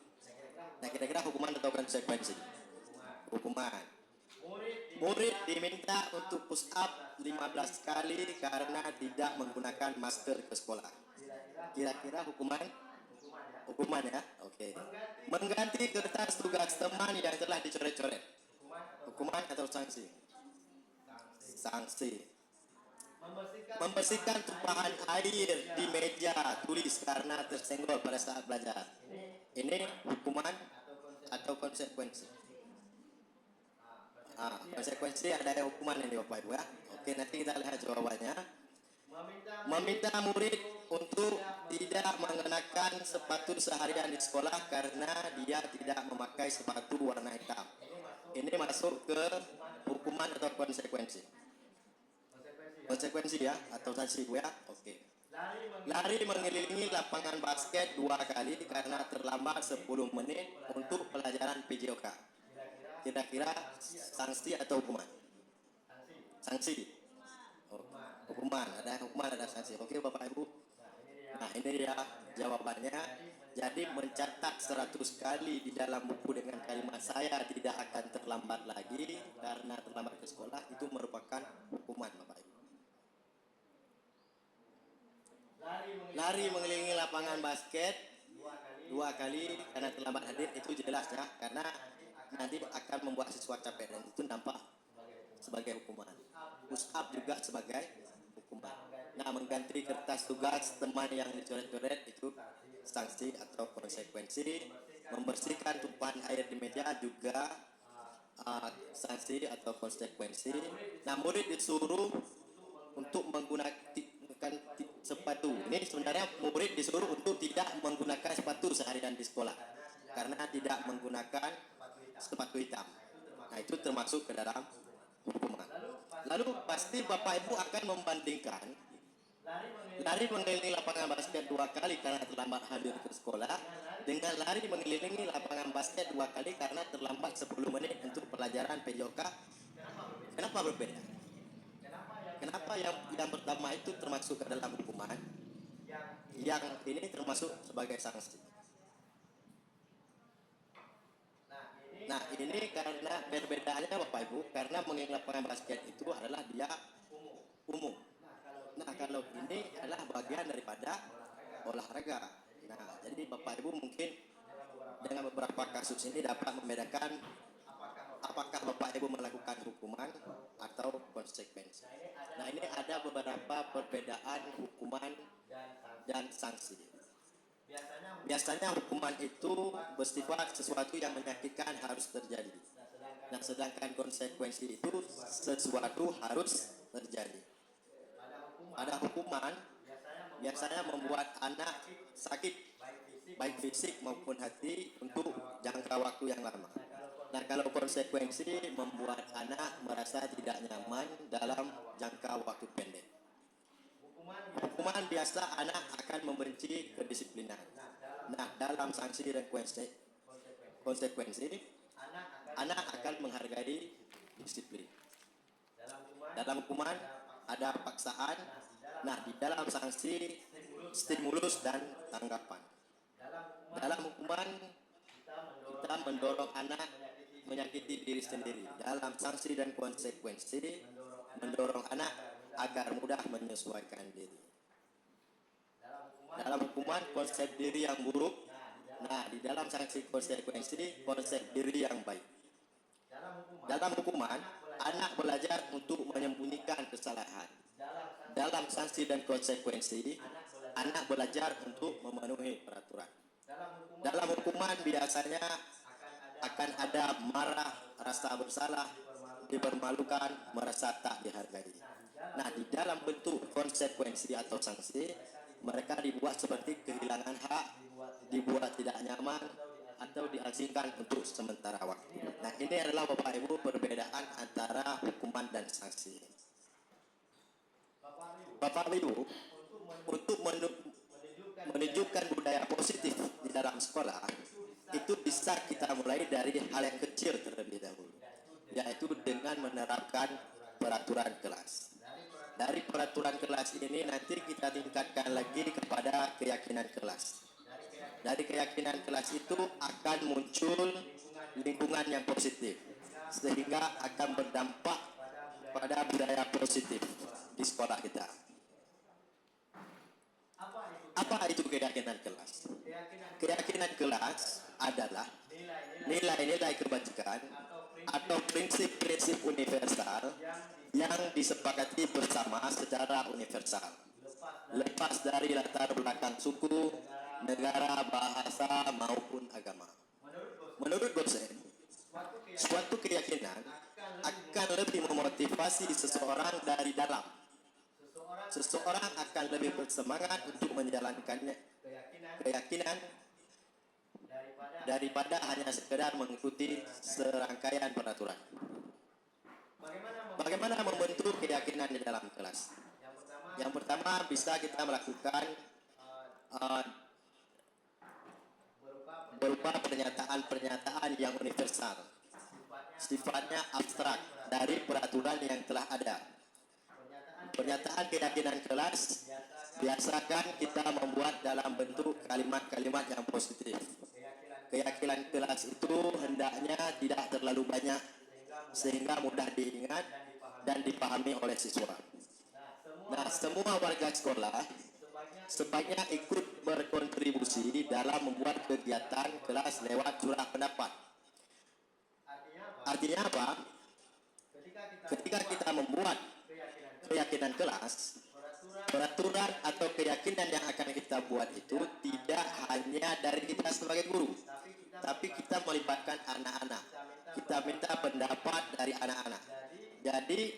Nah, kira-kira hukuman atau konsekuensi? Hukuman. Murid diminta untuk push up 15 kali karena tidak menggunakan masker ke sekolah. Kira-kira hukuman? Hukuman ya? Oke. Mengganti kertas tugas teman yang telah dicoret-coret. Hukuman atau sanksi? Sanksi. Membersihkan tumpahan air di meja tulis karena tersenggol pada saat belajar. Ini hukuman atau konsekuensi? Konsekuensi ada hukuman ini Bapak Ibu ya. Oke, nanti kita lihat jawabannya. Meminta murid untuk tidak mengenakan sepatu seharian di sekolah karena dia tidak memakai sepatu warna hitam. Ini masuk ke hukuman atau konsekuensi? Konsekuensi ya, atau sanksi Bu ya. Oke. Lari mengelilingi lapangan basket 2 kali karena terlambat 10 menit untuk pelajaran PJOK. Kira-kira sanksi atau hukuman? Sanksi. Oh, hukuman, ada sanksi. Oke Bapak Ibu. Nah, ini dia jawabannya. Jadi mencatat 100 kali di dalam buku dengan kalimat saya tidak akan terlambat lagi karena terlambat ke sekolah itu merupakan hukuman Bapak Ibu. Lari mengelilingi lapangan basket 2 kali karena terlambat hadir itu jelas ya, karena nanti akan membuat siswa capek dan itu nampak sebagai hukuman. Push up juga sebagai hukuman. Nah, mengganti kertas tugas teman yang dicoret-coret itu sanksi atau konsekuensi. Membersihkan tumpahan air di meja juga sanksi atau konsekuensi. Nah, murid disuruh untuk menggunakan sepatu. Ini sebenarnya murid disuruh untuk tidak menggunakan sepatu seharian di sekolah karena tidak menggunakan sepatu hitam. Nah, itu termasuk ke dalam hukuman. Lalu pasti Bapak Ibu akan membandingkan lari mengelilingi lapangan basket 2 kali karena terlambat hadir ke sekolah dengan lari mengelilingi lapangan basket 2 kali karena terlambat 10 menit untuk pelajaran PJOK. Kenapa berbeda? Kenapa yang pertama itu termasuk ke dalam hukuman, yang ini termasuk sebagai sanksi? Nah, ini karena perbedaannya Bapak Ibu, karena mengingat lapangan basket itu adalah dia umum. Nah, kalau ini adalah bagian daripada olahraga. Nah, jadi Bapak Ibu mungkin dengan beberapa kasus ini dapat membedakan apakah Bapak Ibu melakukan hukuman atau konsekuensi. Nah, ini ada beberapa perbedaan hukuman dan sanksi. Biasanya hukuman itu bersifat sesuatu yang menyakitkan harus terjadi. Nah, sedangkan konsekuensi itu sesuatu harus terjadi. Pada hukuman biasanya membuat anak sakit, baik fisik maupun hati untuk jangka waktu yang lama. Nah, kalau konsekuensi membuat anak merasa tidak nyaman dalam jangka waktu pendek. Hukuman biasa anak akan membenci kedisiplinan. Nah, dalam sanksi dan konsekuensi, anak akan menghargai disiplin. Dalam hukuman ada paksaan. Nah, di dalam sanksi stimulus dan tanggapan. Dalam hukuman kita mendorong anak menyakiti diri sendiri. Dalam sanksi dan konsekuensi mendorong anak agar mudah menyesuaikan diri. Dalam hukuman konsep diri yang buruk. Nah, di dalam sanksi konsekuensi konsep diri yang baik. Dalam hukuman anak belajar untuk menyembunyikan kesalahan. Dalam sanksi dan konsekuensi anak belajar untuk memenuhi peraturan. Dalam hukuman biasanya akan ada marah, rasa bersalah, dipermalukan, merasa tak dihargai. Nah, di dalam bentuk konsekuensi atau sanksi, mereka dibuat seperti kehilangan hak, dibuat tidak nyaman, atau diasingkan untuk sementara waktu. Nah, ini adalah Bapak Ibu perbedaan antara hukuman dan sanksi. Bapak Ibu, untuk menunjukkan budaya positif di dalam sekolah, itu bisa kita mulai dari hal yang kecil terlebih dahulu, yaitu dengan menerapkan peraturan kelas. Dari peraturan kelas ini nanti kita tingkatkan lagi kepada keyakinan kelas. Dari keyakinan kelas itu akan muncul lingkungan yang positif, sehingga akan berdampak pada budaya positif di sekolah kita. Apa itu keyakinan kelas? Keyakinan kelas adalah nilai-nilai kebajikan atau prinsip-prinsip universal yang disepakati bersama secara universal, lepas dari latar belakang suku, negara, bahasa, maupun agama. Menurut dosen, suatu keyakinan akan lebih memotivasi seseorang dari dalam. Seseorang akan lebih bersemangat untuk menjalankannya keyakinan daripada hanya sekedar mengikuti serangkaian peraturan. Bagaimana membentuk keyakinan di dalam kelas? Yang pertama bisa kita melakukan berupa pernyataan-pernyataan yang universal, sifatnya abstrak dari peraturan yang telah ada. Pernyataan keyakinan kelas biasakan kita membuat dalam bentuk kalimat-kalimat yang positif. Keyakinan kelas itu hendaknya tidak terlalu banyak sehingga mudah diingat dan dipahami oleh siswa. Nah, semua warga sekolah sebaiknya ikut berkontribusi dalam membuat kegiatan kelas lewat surah pendapat. Artinya apa? Ketika kita membuat keyakinan kelas, peraturan atau keyakinan yang akan kita buat itu tidak hanya dari kita sebagai guru, tapi kita melibatkan anak-anak. Kita minta pendapat dari anak-anak. Jadi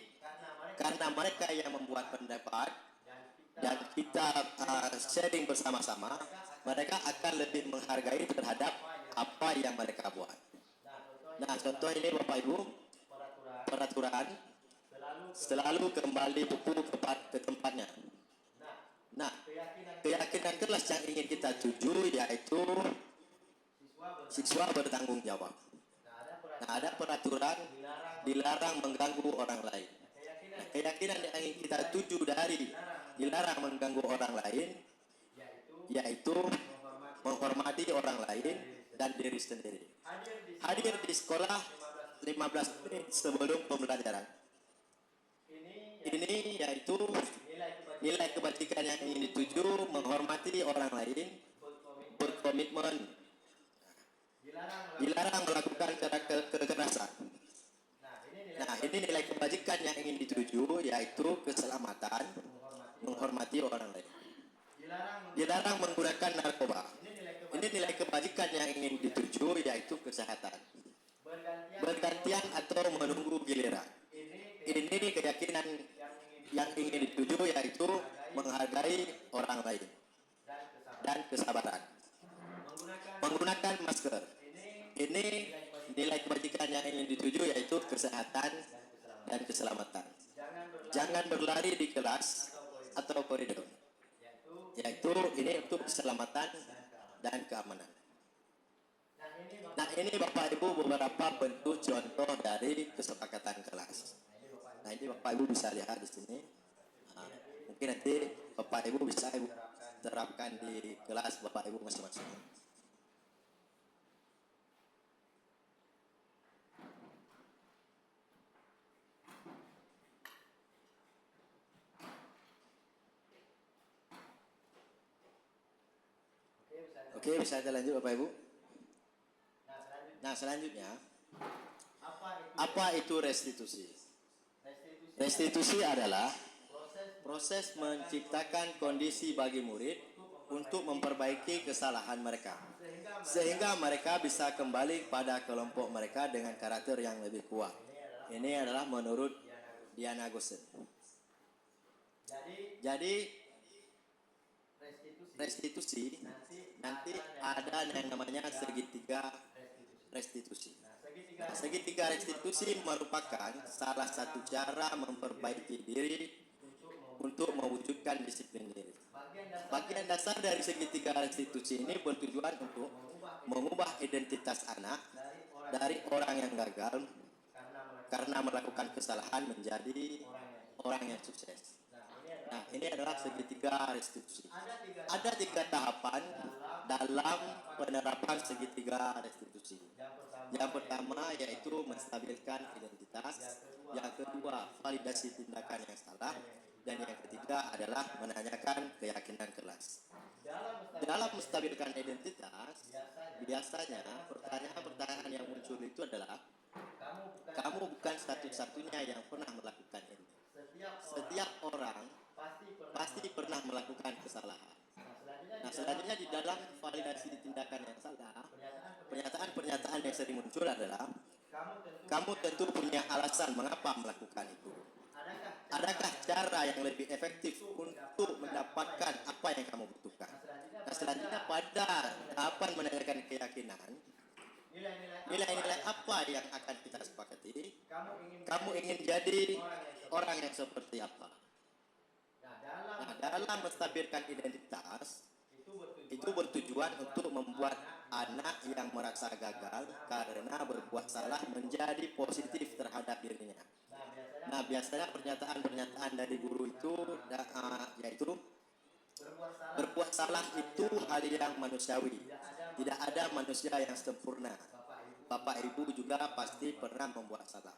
karena mereka yang membuat pendapat dan kita sharing bersama-sama, mereka akan lebih menghargai terhadap apa yang mereka buat. Nah, contoh ini Bapak Ibu, peraturan selalu kembali buku ke tempatnya. Nah, keyakinan kelas yang ingin kita tuju yaitu siswa bertanggung jawab. Nah, ada peraturan dilarang mengganggu orang lain. Nah, keyakinan yang ingin kita tuju dari dilarang mengganggu orang lain yaitu menghormati orang lain dan diri sendiri. Hadir di sekolah 15 menit sebelum pembelajaran. Ini yaitu nilai kebajikan yang ingin dituju, menghormati orang lain, berkomitmen, dilarang melakukan kekerasan. Nah, ini nilai kebajikan yang ingin dituju yaitu keselamatan, menghormati orang lain. Dilarang menggunakan narkoba. Ini nilai kebajikan yang ingin dituju yaitu kesehatan. Bergantian atau menunggu giliran. Ini keyakinan yang ingin dituju yaitu menghargai orang lain dan kesabaran. Menggunakan masker. Ini nilai kebajikan yang ingin dituju yaitu kesehatan dan keselamatan. Jangan berlari di kelas atau koridor. Yaitu ini untuk keselamatan dan keamanan. Nah, ini Bapak Ibu beberapa bentuk contoh dari kesepakatan kelas. Nah, ini Bapak Ibu bisa lihat di sini. Nah, mungkin nanti Bapak Ibu bisa terapkan di kelas Bapak Ibu masing-masing. Oke, bisa kita lanjut Bapak Ibu. Nah, selanjutnya apa itu restitusi? Restitusi adalah proses menciptakan kondisi bagi murid untuk memperbaiki kesalahan mereka sehingga mereka bisa kembali pada kelompok mereka dengan karakter yang lebih kuat. Ini adalah menurut Diana Gosen. Jadi restitusi nanti ada yang namanya segitiga restitusi. Nah, segitiga restitusi merupakan salah satu cara memperbaiki diri untuk mewujudkan disiplin diri. Bagian dasar dari segitiga restitusi ini bertujuan untuk mengubah identitas anak dari orang yang gagal karena melakukan kesalahan menjadi orang yang sukses. Nah, ini adalah segitiga restitusi. Ada 3 tahapan dalam penerapan segitiga restitusi. Yang pertama yaitu menstabilkan identitas, yang kedua validasi tindakan yang salah, dan yang ketiga adalah menanyakan keyakinan kelas. Dalam menstabilkan identitas, biasanya pertanyaan-pertanyaan yang muncul itu adalah, kamu bukan satu-satunya yang pernah melakukan ini. Setiap orang pasti pernah melakukan kesalahan. Nah, selanjutnya di dalam validasi tindakan yang salah, pernyataan-pernyataan yang sering muncul adalah, kamu tentu punya alasan mengapa melakukan itu. Adakah cara yang lebih efektif untuk mendapatkan apa yang kamu butuhkan? Nah, selanjutnya pada tahapan menanyakan keyakinan, nilai-nilai apa yang akan kita sepakati? Kamu ingin jadi orang yang seperti apa? Nah, dalam menstabilkan identitas itu bertujuan untuk membuat anak yang merasa gagal karena berbuat salah menjadi positif terhadap dirinya. Nah, biasanya pernyataan-pernyataan dari guru itu yaitu berbuat salah itu hal yang manusiawi. Tidak ada manusia yang sempurna. Bapak Ibu juga pasti pernah membuat salah.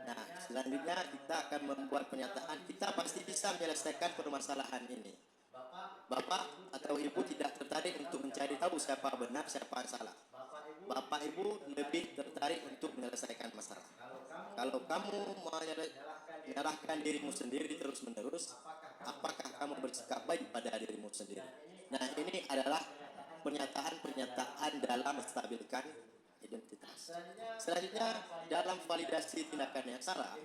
Nah, selanjutnya kita akan membuat pernyataan, kita pasti bisa menyelesaikan permasalahan ini. Bapak atau Ibu tidak tertarik untuk mencari tahu siapa benar, siapa salah. Bapak Ibu lebih tertarik untuk menyelesaikan masalah. Kalau kamu menyalahkan dirimu sendiri terus-menerus, apakah kamu bersikap baik pada dirimu sendiri? Nah, ini adalah pernyataan-pernyataan dalam menstabilkan identitas. Selanjutnya, dalam validasi tindakan yang salah,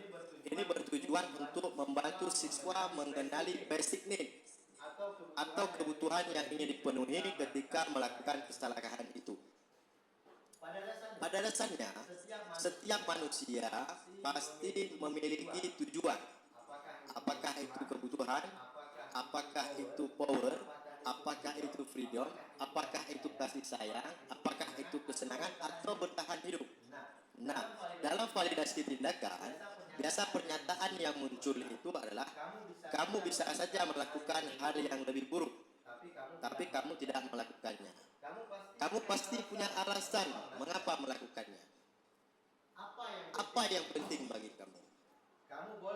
ini bertujuan untuk membantu siswa mengenali basic need atau kebutuhan yang ingin dipenuhi ketika melakukan kesalahan itu. Pada dasarnya, setiap manusia pasti memiliki tujuan. Apakah itu kebutuhan, apakah itu power, apakah itu freedom, apakah itu kasih sayang, apakah itu kesenangan, atau bertahan hidup. Nah, validasi tindakan, biasa pernyataan yang muncul itu adalah kamu bisa saja melakukan hal yang lebih buruk, tapi kamu tidak melakukannya. Kamu pasti punya alasan mengapa melakukannya. Apa yang penting bagi kamu?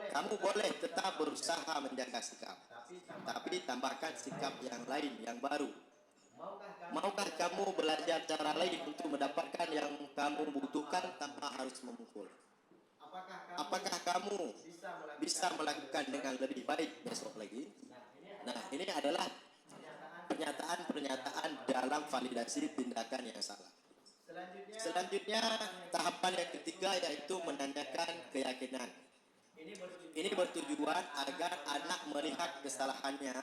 Kamu boleh tetap berusaha menjaga sikap, tapi tambahkan sikap yang lain, yang baru. Maukah kamu belajar cara lain untuk mendapatkan yang kamu butuhkan tanpa harus memukul? Apakah kamu bisa melakukan dengan lebih baik besok lagi? Nah, ini adalah pernyataan-pernyataan dalam validasi tindakan yang salah. Selanjutnya, tahapan yang ketiga yaitu menanyakan keyakinan. Ini bertujuan agar anak melihat kesalahannya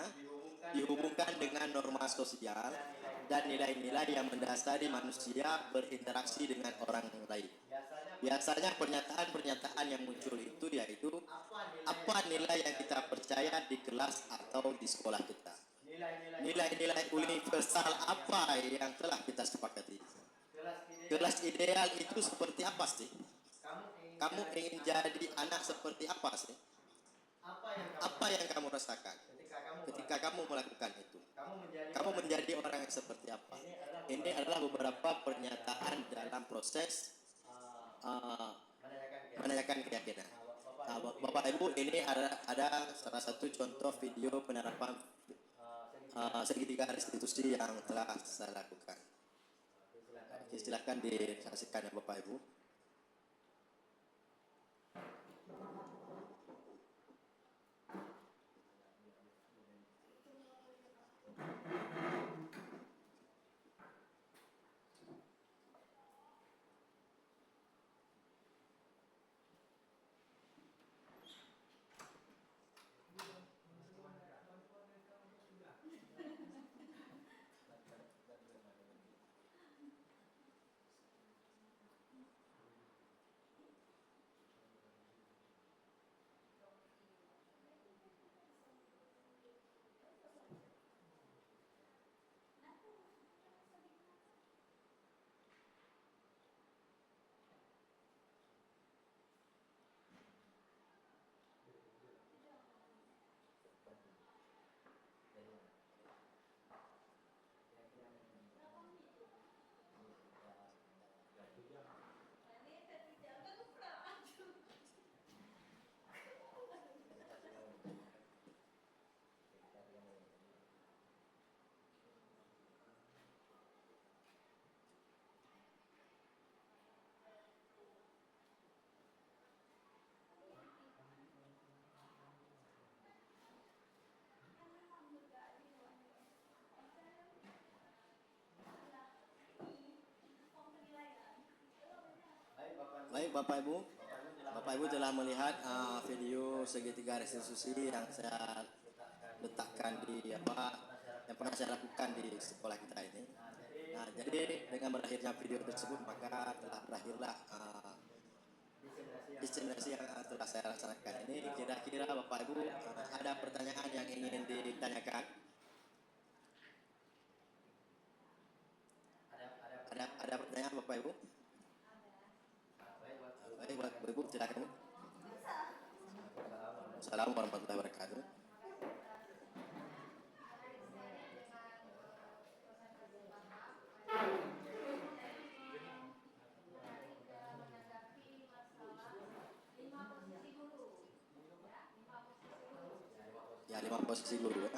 dihubungkan dengan norma sosial dan nilai-nilai yang mendasari manusia berinteraksi dengan orang lain. Biasanya pernyataan-pernyataan yang muncul itu yaitu apa nilai yang kita percaya di kelas atau di sekolah kita. Nilai-nilai universal apa yang telah kita sepakati. Kelas ideal itu seperti apa sih? Kamu ingin jadi anak seperti apa sih? Apa yang kamu rasakan ketika kamu melakukan itu? Kamu menjadi orang yang seperti apa? Ini adalah beberapa pernyataan dalam proses menanyakan keyakinan. Bapak Ibu, ini ada salah satu contoh video penerapan segitiga restitusi yang telah saya lakukan. Oke, silakan disaksikan ya Bapak Ibu. Baik Bapak Ibu telah melihat video segitiga restitusi yang saya letakkan di yang pernah saya lakukan di sekolah kita ini. Nah, jadi dengan berakhirnya video tersebut maka telah berakhirlah diseminasi yang telah saya laksanakan ini. Kira-kira Bapak Ibu ada pertanyaan yang ingin ditanyakan? Ada pertanyaan Bapak Ibu? Baik Bapak Ibu, silakan. Assalamualaikum warahmatullahi wabarakatuh. Ya, 5 posisi dulu ya.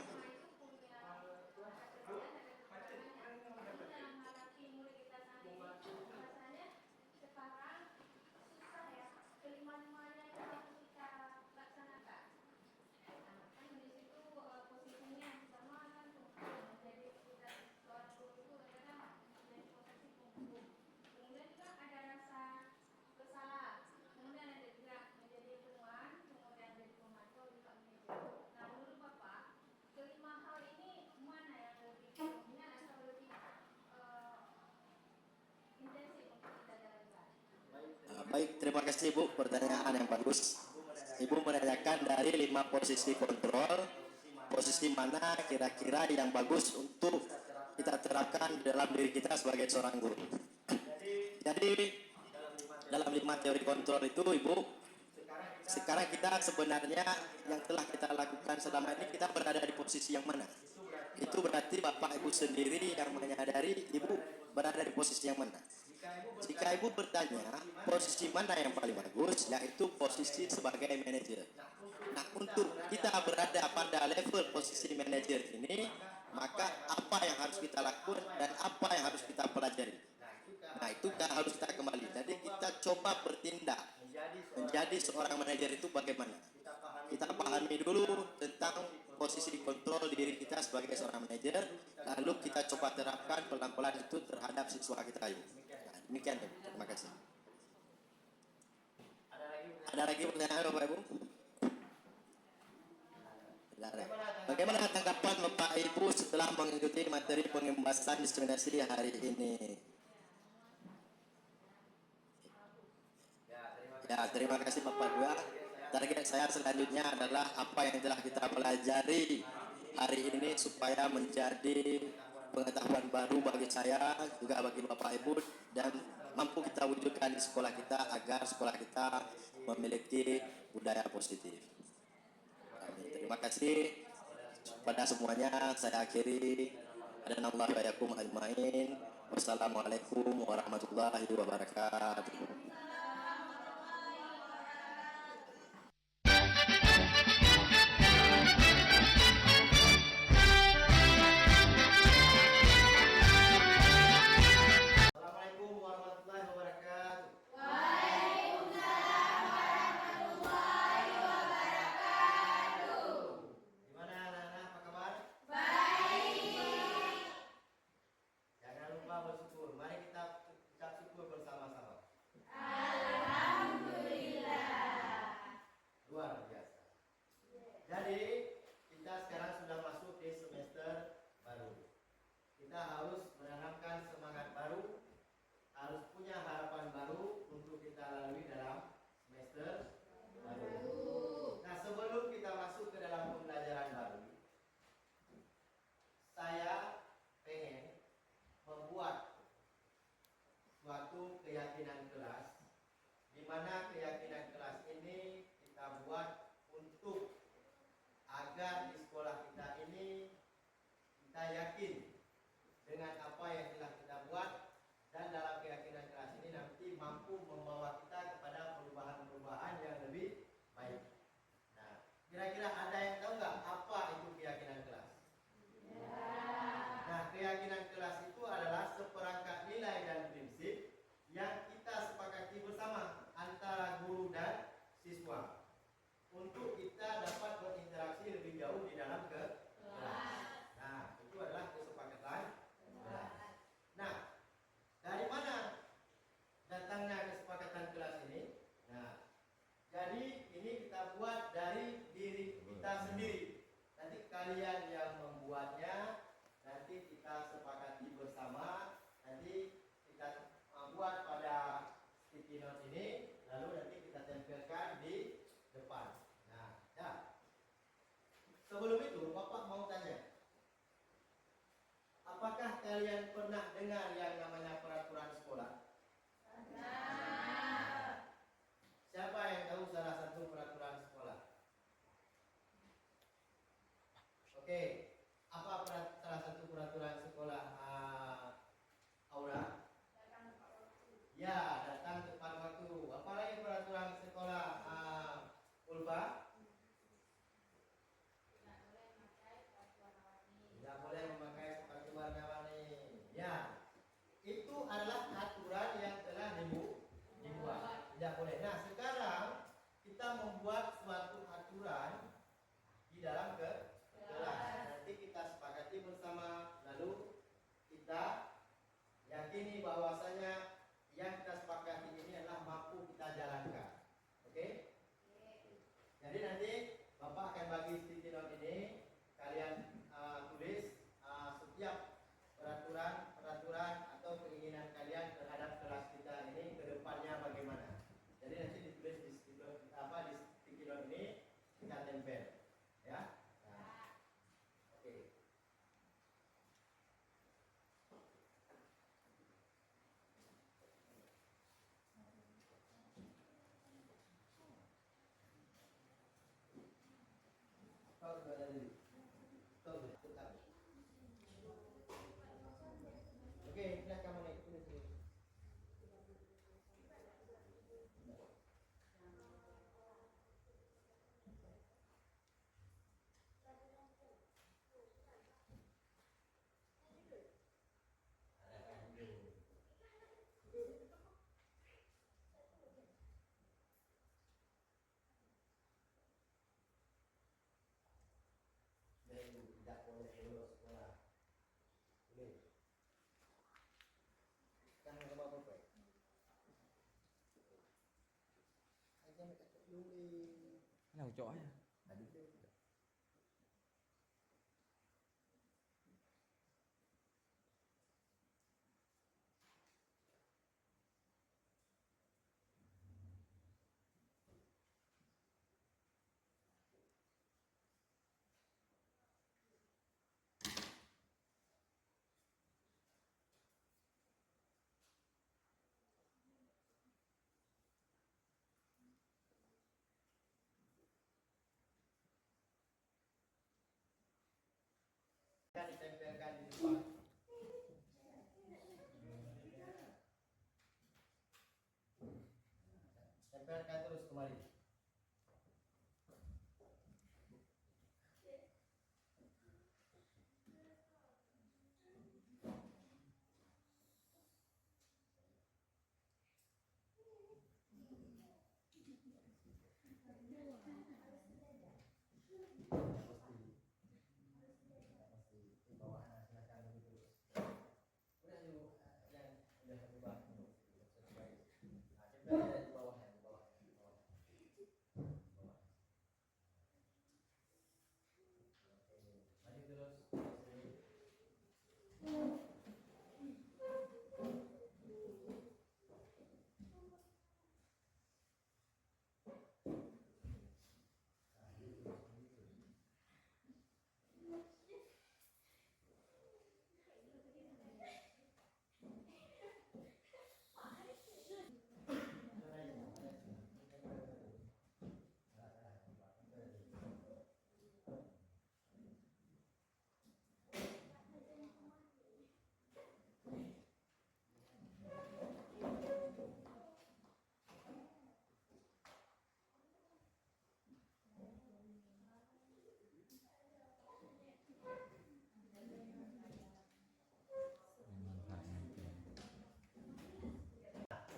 Baik, terima kasih Bu, pertanyaan yang bagus. Ibu menanyakan dari 5 posisi kontrol, posisi mana kira-kira yang bagus untuk kita terapkan dalam diri kita sebagai seorang guru. Jadi dalam 5 teori kontrol itu Ibu, sekarang kita sebenarnya yang telah kita lakukan selama ini kita berada di posisi yang mana? Itu berarti Bapak Ibu sendiri yang menyadari Ibu berada di posisi yang mana. Jika Ibu bertanya posisi mana yang paling bagus, yaitu posisi sebagai manajer. Nah, untuk kita berada pada level posisi manajer ini, maka apa yang harus kita lakukan dan apa yang harus kita pelajari. Nah, itu harus kita kembali. Jadi kita coba bertindak menjadi seorang manajer itu bagaimana. Kita pahami dulu tentang posisi kontrol diri kita sebagai seorang manajer, lalu kita coba terapkan pelan-pelan itu terhadap siswa kita. Nah, demikian, terima kasih. Ada lagi pertanyaan Bapak Ibu? Bagaimana tanggapan Bapak Ibu setelah mengikuti materi pengembasan diskriminasi hari ini? Ya, terima kasih Bapak Ibu. Target saya selanjutnya adalah apa yang telah kita pelajari hari ini supaya menjadi pengetahuan baru bagi saya, juga bagi Bapak Ibu, dan mampu kita wujudkan di sekolah kita agar sekolah kita memiliki budaya positif. Terima kasih pada semuanya. Saya akhiri. Adanallahu wa yakum ajmain. Wassalamualaikum warahmatullahi wabarakatuh. Sebelum itu, Bapak mau tanya, apakah kalian pernah dengar yang namanya peraturan sekolah? Pernah. Siapa yang tahu salah satu peraturan sekolah? Oke, apa salah satu peraturan sekolah Aura? Datang tepat waktu. Ya, datang tepat waktu. Apalagi peraturan sekolah Ulfa? Tidak boleh memakai sepatu warna-warni. Ya. Nào chỗ ya. Ditempelkan di depan. Tempelkan terus kembali.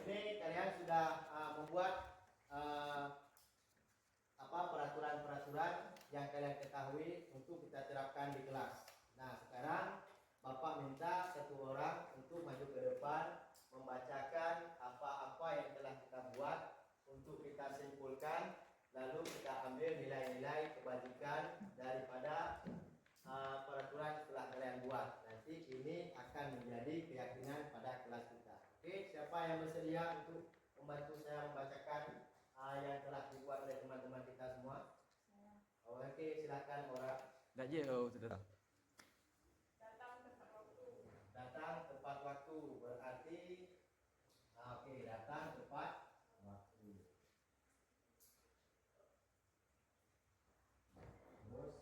Ini kalian sudah membuat peraturan-peraturan yang kalian ketahui untuk kita terapkan di kelas. Nah, sekarang Bapak minta satu orang untuk maju ke depan membacakan apa-apa yang telah kita buat untuk kita simpulkan, lalu kita ambil nilai-nilai kebajikan daripada peraturan setelah kalian buat. Nanti ini akan menjadi keyakinan pada kelas kita. Oke, siapa yang bersedia untuk membantu saya membacakan yang telah dibuat oleh teman-teman kita semua? Oke, silakan orang. Dah je sudah. Datang tepat waktu. Datang tepat waktu berarti oke, datang tepat waktu. Terus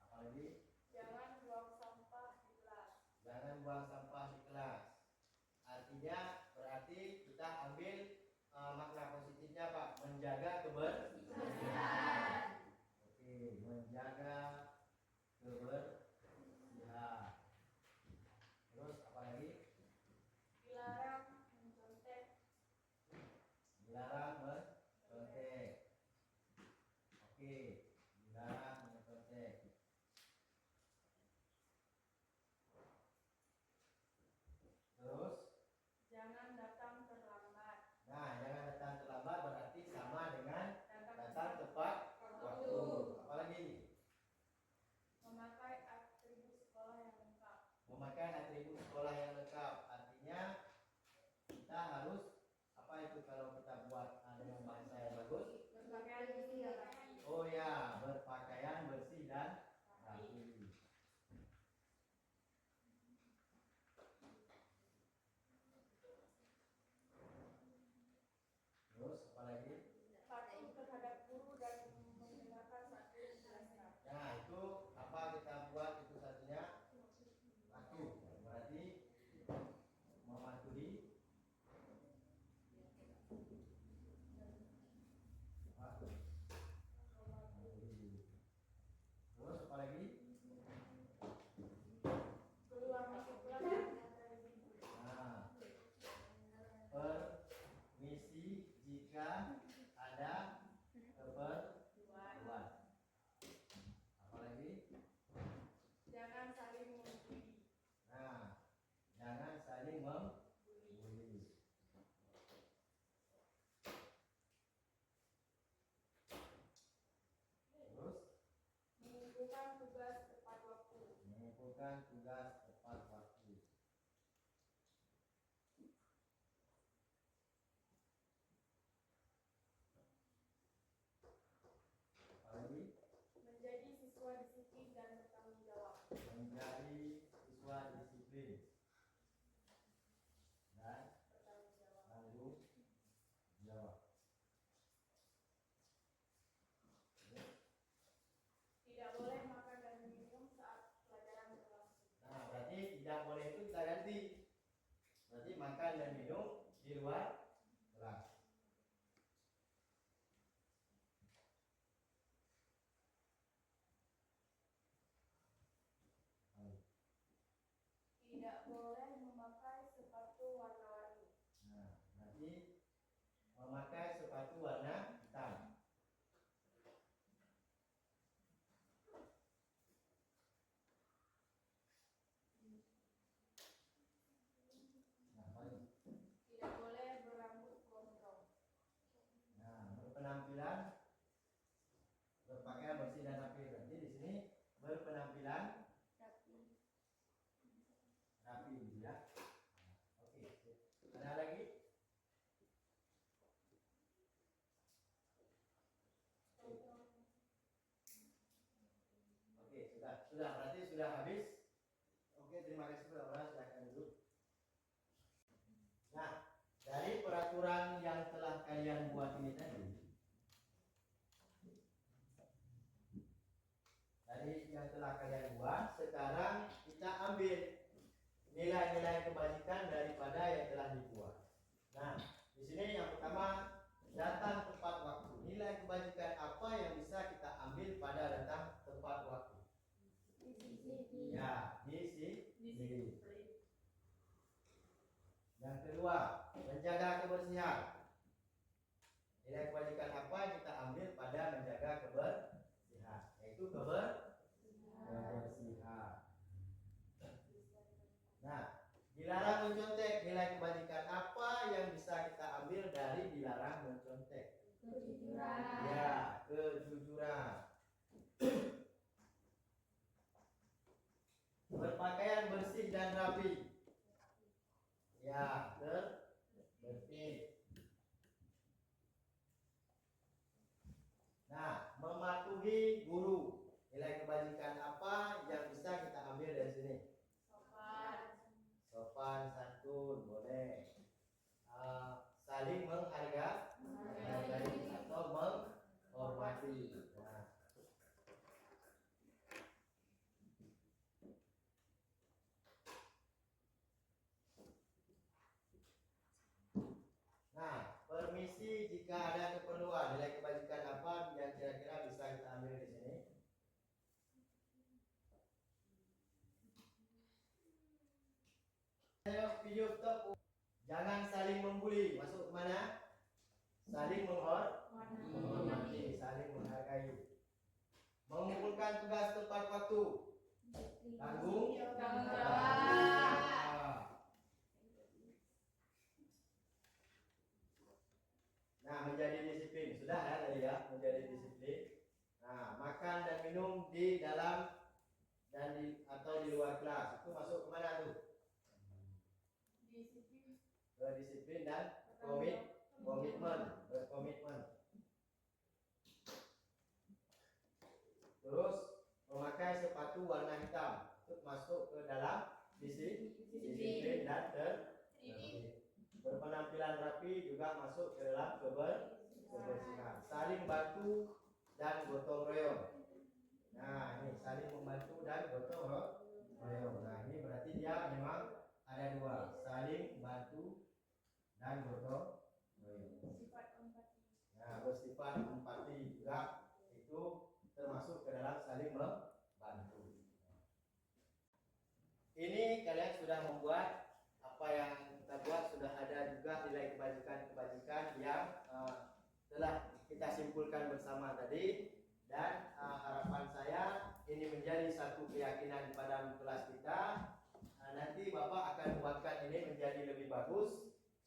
apa lagi? Jangan buang sampah di kelas. Jangan buang sampah di kelas. Artinya berarti kita ambil makna positifnya Pak, menjaga kebersihan. Oke, menjaga kebersihan. Terus apa lagi? Dilarang mencontek. Dilarang mencontek. Oke, dilarang mencontek. Terus? Jangan datang terlambat. Nah, jangan datang terlambat berarti sama dengan datang tepat waktu. Apalagi? Memakai atribut sekolah yang lengkap. Memakai atribut sekolah yang lengkap artinya kita harus apa itu kalau kita buat dengan bahasa yang bagus? Berpakaian bersih dan rapi. Oh ya, berpakaian bersih dan rapi. Terus apa lagi? Patuh terhadap guru dan mendengarkan saat guru menjelaskan. Nah, itu apa kita buat itu satunya? Patuh. Berarti mematuhi mengumpulkan tugas tepat waktu. Apalagi? Menjadi siswa disiplin dan bertanggung jawab. Menjadi siswa disiplin dan Bertanggung jawab. tanggung jawab. Tidak boleh makan dan minum saat pelajaran berlangsung. Nah, berarti tidak boleh itu kita ganti. Berarti makan dan minum di luar kelas. Tidak boleh memakai sepatu warna-warni. Nah, berarti memakai sepatu warna hitam. Nah, paling. Tidak boleh berambut gondrong. Nah, berpenampilan berpakaian bersih dan rapi. Berarti di sini berpenampilan Rapi. rapi gitu ya. Oke. Ada lagi? Oke, sudah berarti sudah habis. Oke, terima kasih Bapak, silakan duduk. Nah, dari peraturan yang telah kalian buat ini tadi, sekarang kita ambil nilai-nilai kebajikan daripada yang telah dibuat. Nah, di sini yang pertama datang tepat waktu. Nilai kebajikan apa yang bisa kita ambil pada datang tepat waktu? Ya, disiplin. Yang kedua, menjaga kebersihan. Nilai kebajikan apa yang kita ambil pada menjaga kebersihan? Yaitu kebersihan. Nah, dilarang mencontek. Nilai kebajikan apa yang bisa kita ambil dari dilarang mencontek? Kejujuran. Ya, kejujuran. Berpakaian bersih dan rapi. Ya, bersih. Nah, mematuhi guru. Nilai kebajikan apa yang bisa kita ambil dari sini? Sopan santun boleh. Saling menghargai atau menghormati. Nah. Nah, permisi jika ada keperluan. Nilai kebajikan apa yang kira-kira bisa kita ambil di sini? Video stop. Jangan saling membuli. Masuk mana? Saling menghormati, saling menghargai. Mengumpulkan tugas tepat waktu. Tanggung jawab. Nah, menjadi disiplin. Sudah ya tadi ya, menjadi disiplin. Nah, makan dan minum di dalam dan atau di luar kelas. Itu masuk kemana tuh? Disiplin dan berkomitmen. Terus memakai sepatu warna hitam. Itu masuk ke dalam disiplin dan tertib. Berpenampilan rapi juga masuk ke dalam kebersihan. Saling bantu dan gotong royong. Nah, ini saling membantu dan gotong royong. Nah, ini berarti dia memang ada dua, saling bantu dan gotong royong. Nah, bersifat empati juga itu termasuk ke dalam saling membantu. Ini kalian sudah membuat apa yang kita buat, sudah ada juga nilai kebajikan yang telah kita simpulkan bersama tadi. Dan harapan saya ini menjadi satu keyakinan pada kelas kita. Nanti Bapak akan membuatkan ini menjadi lebih bagus.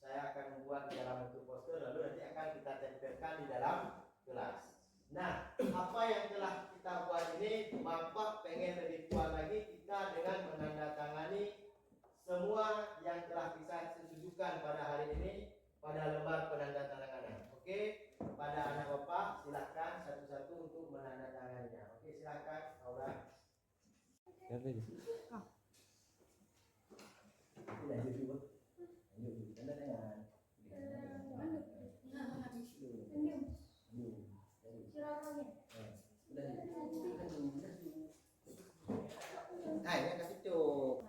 Saya akan membuat di dalam bentuk poster, lalu nanti akan kita tempelkan di dalam kelas. Nah, apa yang telah kita buat ini, Bapak pengen lebih kuat lagi kita dengan lanjutkan pada hari ini pada lembar penandatanganan. Oke, pada anak bapak silakan satu-satu untuk menandatanganinya. Oke, silakan Aura. Nah, ini kasih cuk.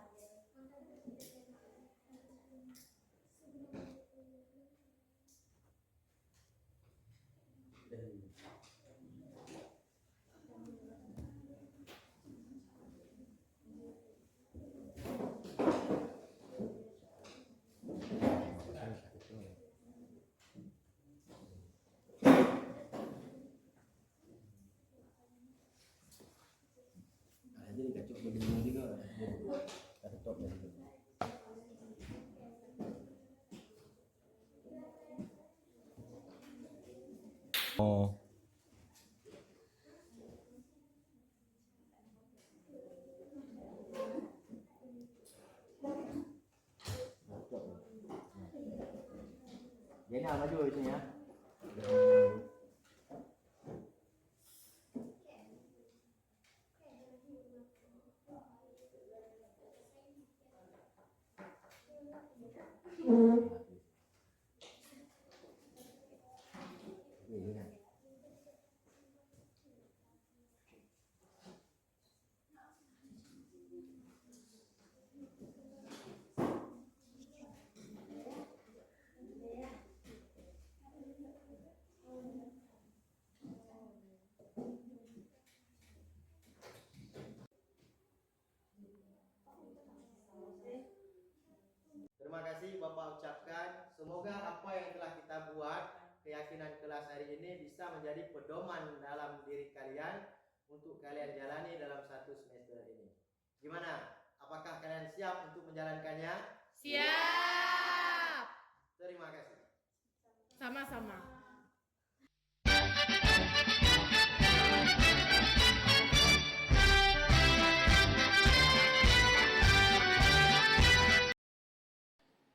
Jadi kacau begini juga. Stop ya. Oh. Jadi maju itu ya. Terima kasih Bapak ucapkan. Semoga apa yang telah kita buat, keyakinan kelas hari ini bisa menjadi pedoman dalam diri kalian untuk kalian jalani dalam satu semester ini. Gimana? Apakah kalian siap untuk menjalankannya? Siap. Terima kasih. Sama-sama.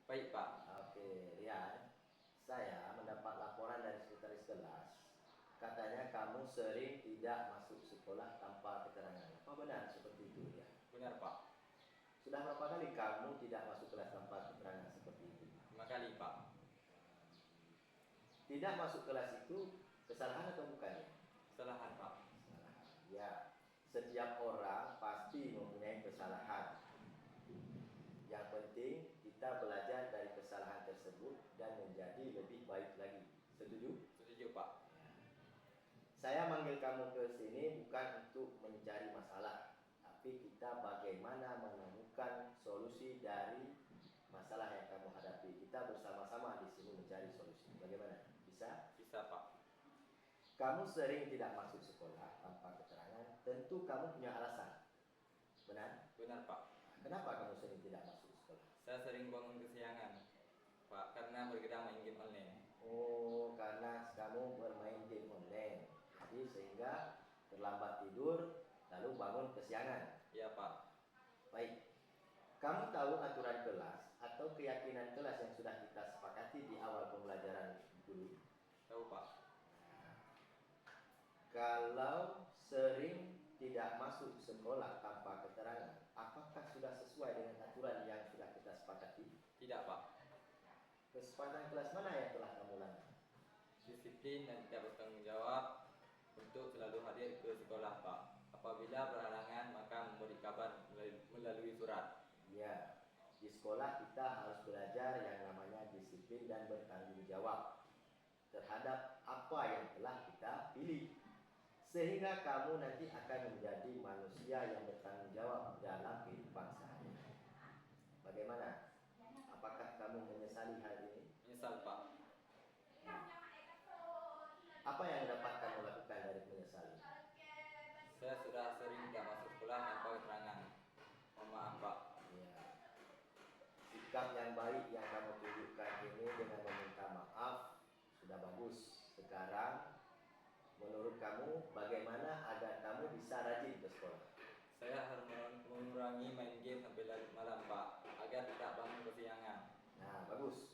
Baik Pak. Oke, Rian. Saya mendapat laporan dari sekretaris kelas. Katanya kamu sering tidak masuk sekolah tanpa keterangan. Apa benar seperti itu, Rian? Benar Pak. Sudah berapa kali kamu tidak masuk kelas tanpa keterangan seperti itu? 5 kali Pak. Tidak masuk kelas itu kesalahan atau bukan? Kesalahan Pak. Kesalahan. Ya, setiap orang pasti mempunyai kesalahan. Yang penting kita belajar dari kesalahan tersebut dan menjadi lebih baik lagi. Setuju? Setuju Pak. Saya manggil kamu ke sini bukan untuk mencari masalah, tapi kita bagaimana menemukan solusi dari masalah yang kamu hadapi. Kita bersama-sama di sini mencari solusi. Bagaimana? Bisa? Bisa Pak. Kamu sering tidak masuk sekolah tanpa keterangan, tentu kamu punya alasan. Benar? Benar Pak. Kenapa kamu sering tidak masuk sekolah? Saya sering bangun kesiangan Pak karena bergerak main game online. Oh, karena kamu bermain game online. Jadi sehingga terlambat tidur, lalu bangun kesiangan. Iya Pak. Baik. Kamu tahu aturan kelas atau keyakinan kelas yang sudah kita sepakati di awal pembelajaran dulu? Tahu Pak. Kalau sering tidak masuk sekolah tanpa keterangan, apakah sudah sesuai dengan aturan yang sudah kita sepakati? Tidak Pak. Kesepakatan kelas mana yang telah kamu langgar? Disiplin dan tidak bertanggung jawab untuk selalu hadir ke sekolah Pak. Apabila berhalangan maka memberi kabar melalui surat. Ya, di sekolah kita harus belajar yang namanya disiplin dan bertanggung jawab terhadap apa yang telah kita pilih. Sehingga kamu nanti akan menjadi manusia yang bertanggung jawab dalam kehidupan sehari-hari. Bagaimana? Apakah kamu menyesali hal ini? Menyesal Pak. Apa yang dapat kamu lakukan dari menyesali? Saya sudah sering tidak masuk sekolah tanpa keterangan. Mohon maaf Pak. Ya. Sikap yang baik yang kamu tunjukkan ini dengan meminta maaf sudah bagus. Sekarang menurut kamu bagaimana agar kamu bisa rajin ke sekolah? Saya harus mengurangi main game sampai larut malam Pak agar tidak bangun kesiangan. Nah, bagus.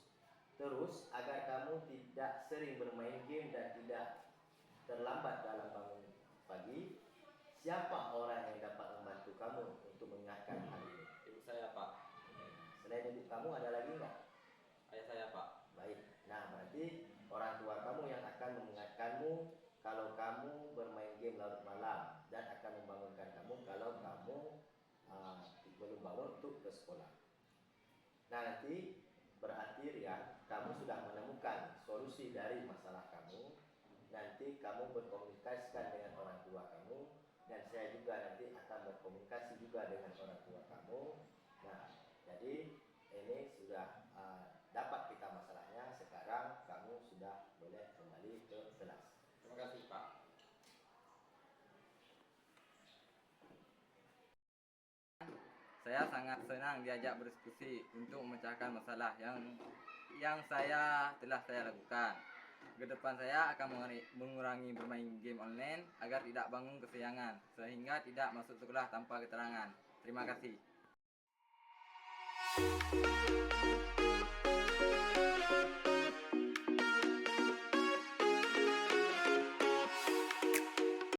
Terus agar kamu tidak sering bermain game dan tidak terlambat dalam bangun pagi, siapa orang yang dapat membantu kamu untuk mengingatkan hal ini? Ibu saya, Pak. Selain ibu kamu ada lagi nggak? Ayah saya, Pak. Baik. Nah, berarti orang tua kamu yang akan mengingatkanmu kalau kamu bermain game larut malam dan akan membangunkan kamu kalau kamu belum bangun untuk ke sekolah. Nah, nanti berarti Rian, kamu sudah menemukan solusi dari masalah kamu. Nanti kamu berkomunikasikan dengan orang tua kamu dan saya juga nanti akan berkomunikasi juga dengan orang tua kamu. Nah, jadi ini sudah dapat kita masalahnya. Sekarang kamu sudah boleh kembali ke kelas. Terima kasih, Pak. Saya sangat senang diajak berdiskusi untuk memecahkan masalah yang telah saya lakukan. Ke depan saya akan mengurangi bermain game online agar tidak bangun kesiangan sehingga tidak masuk sekolah tanpa keterangan. Terima kasih.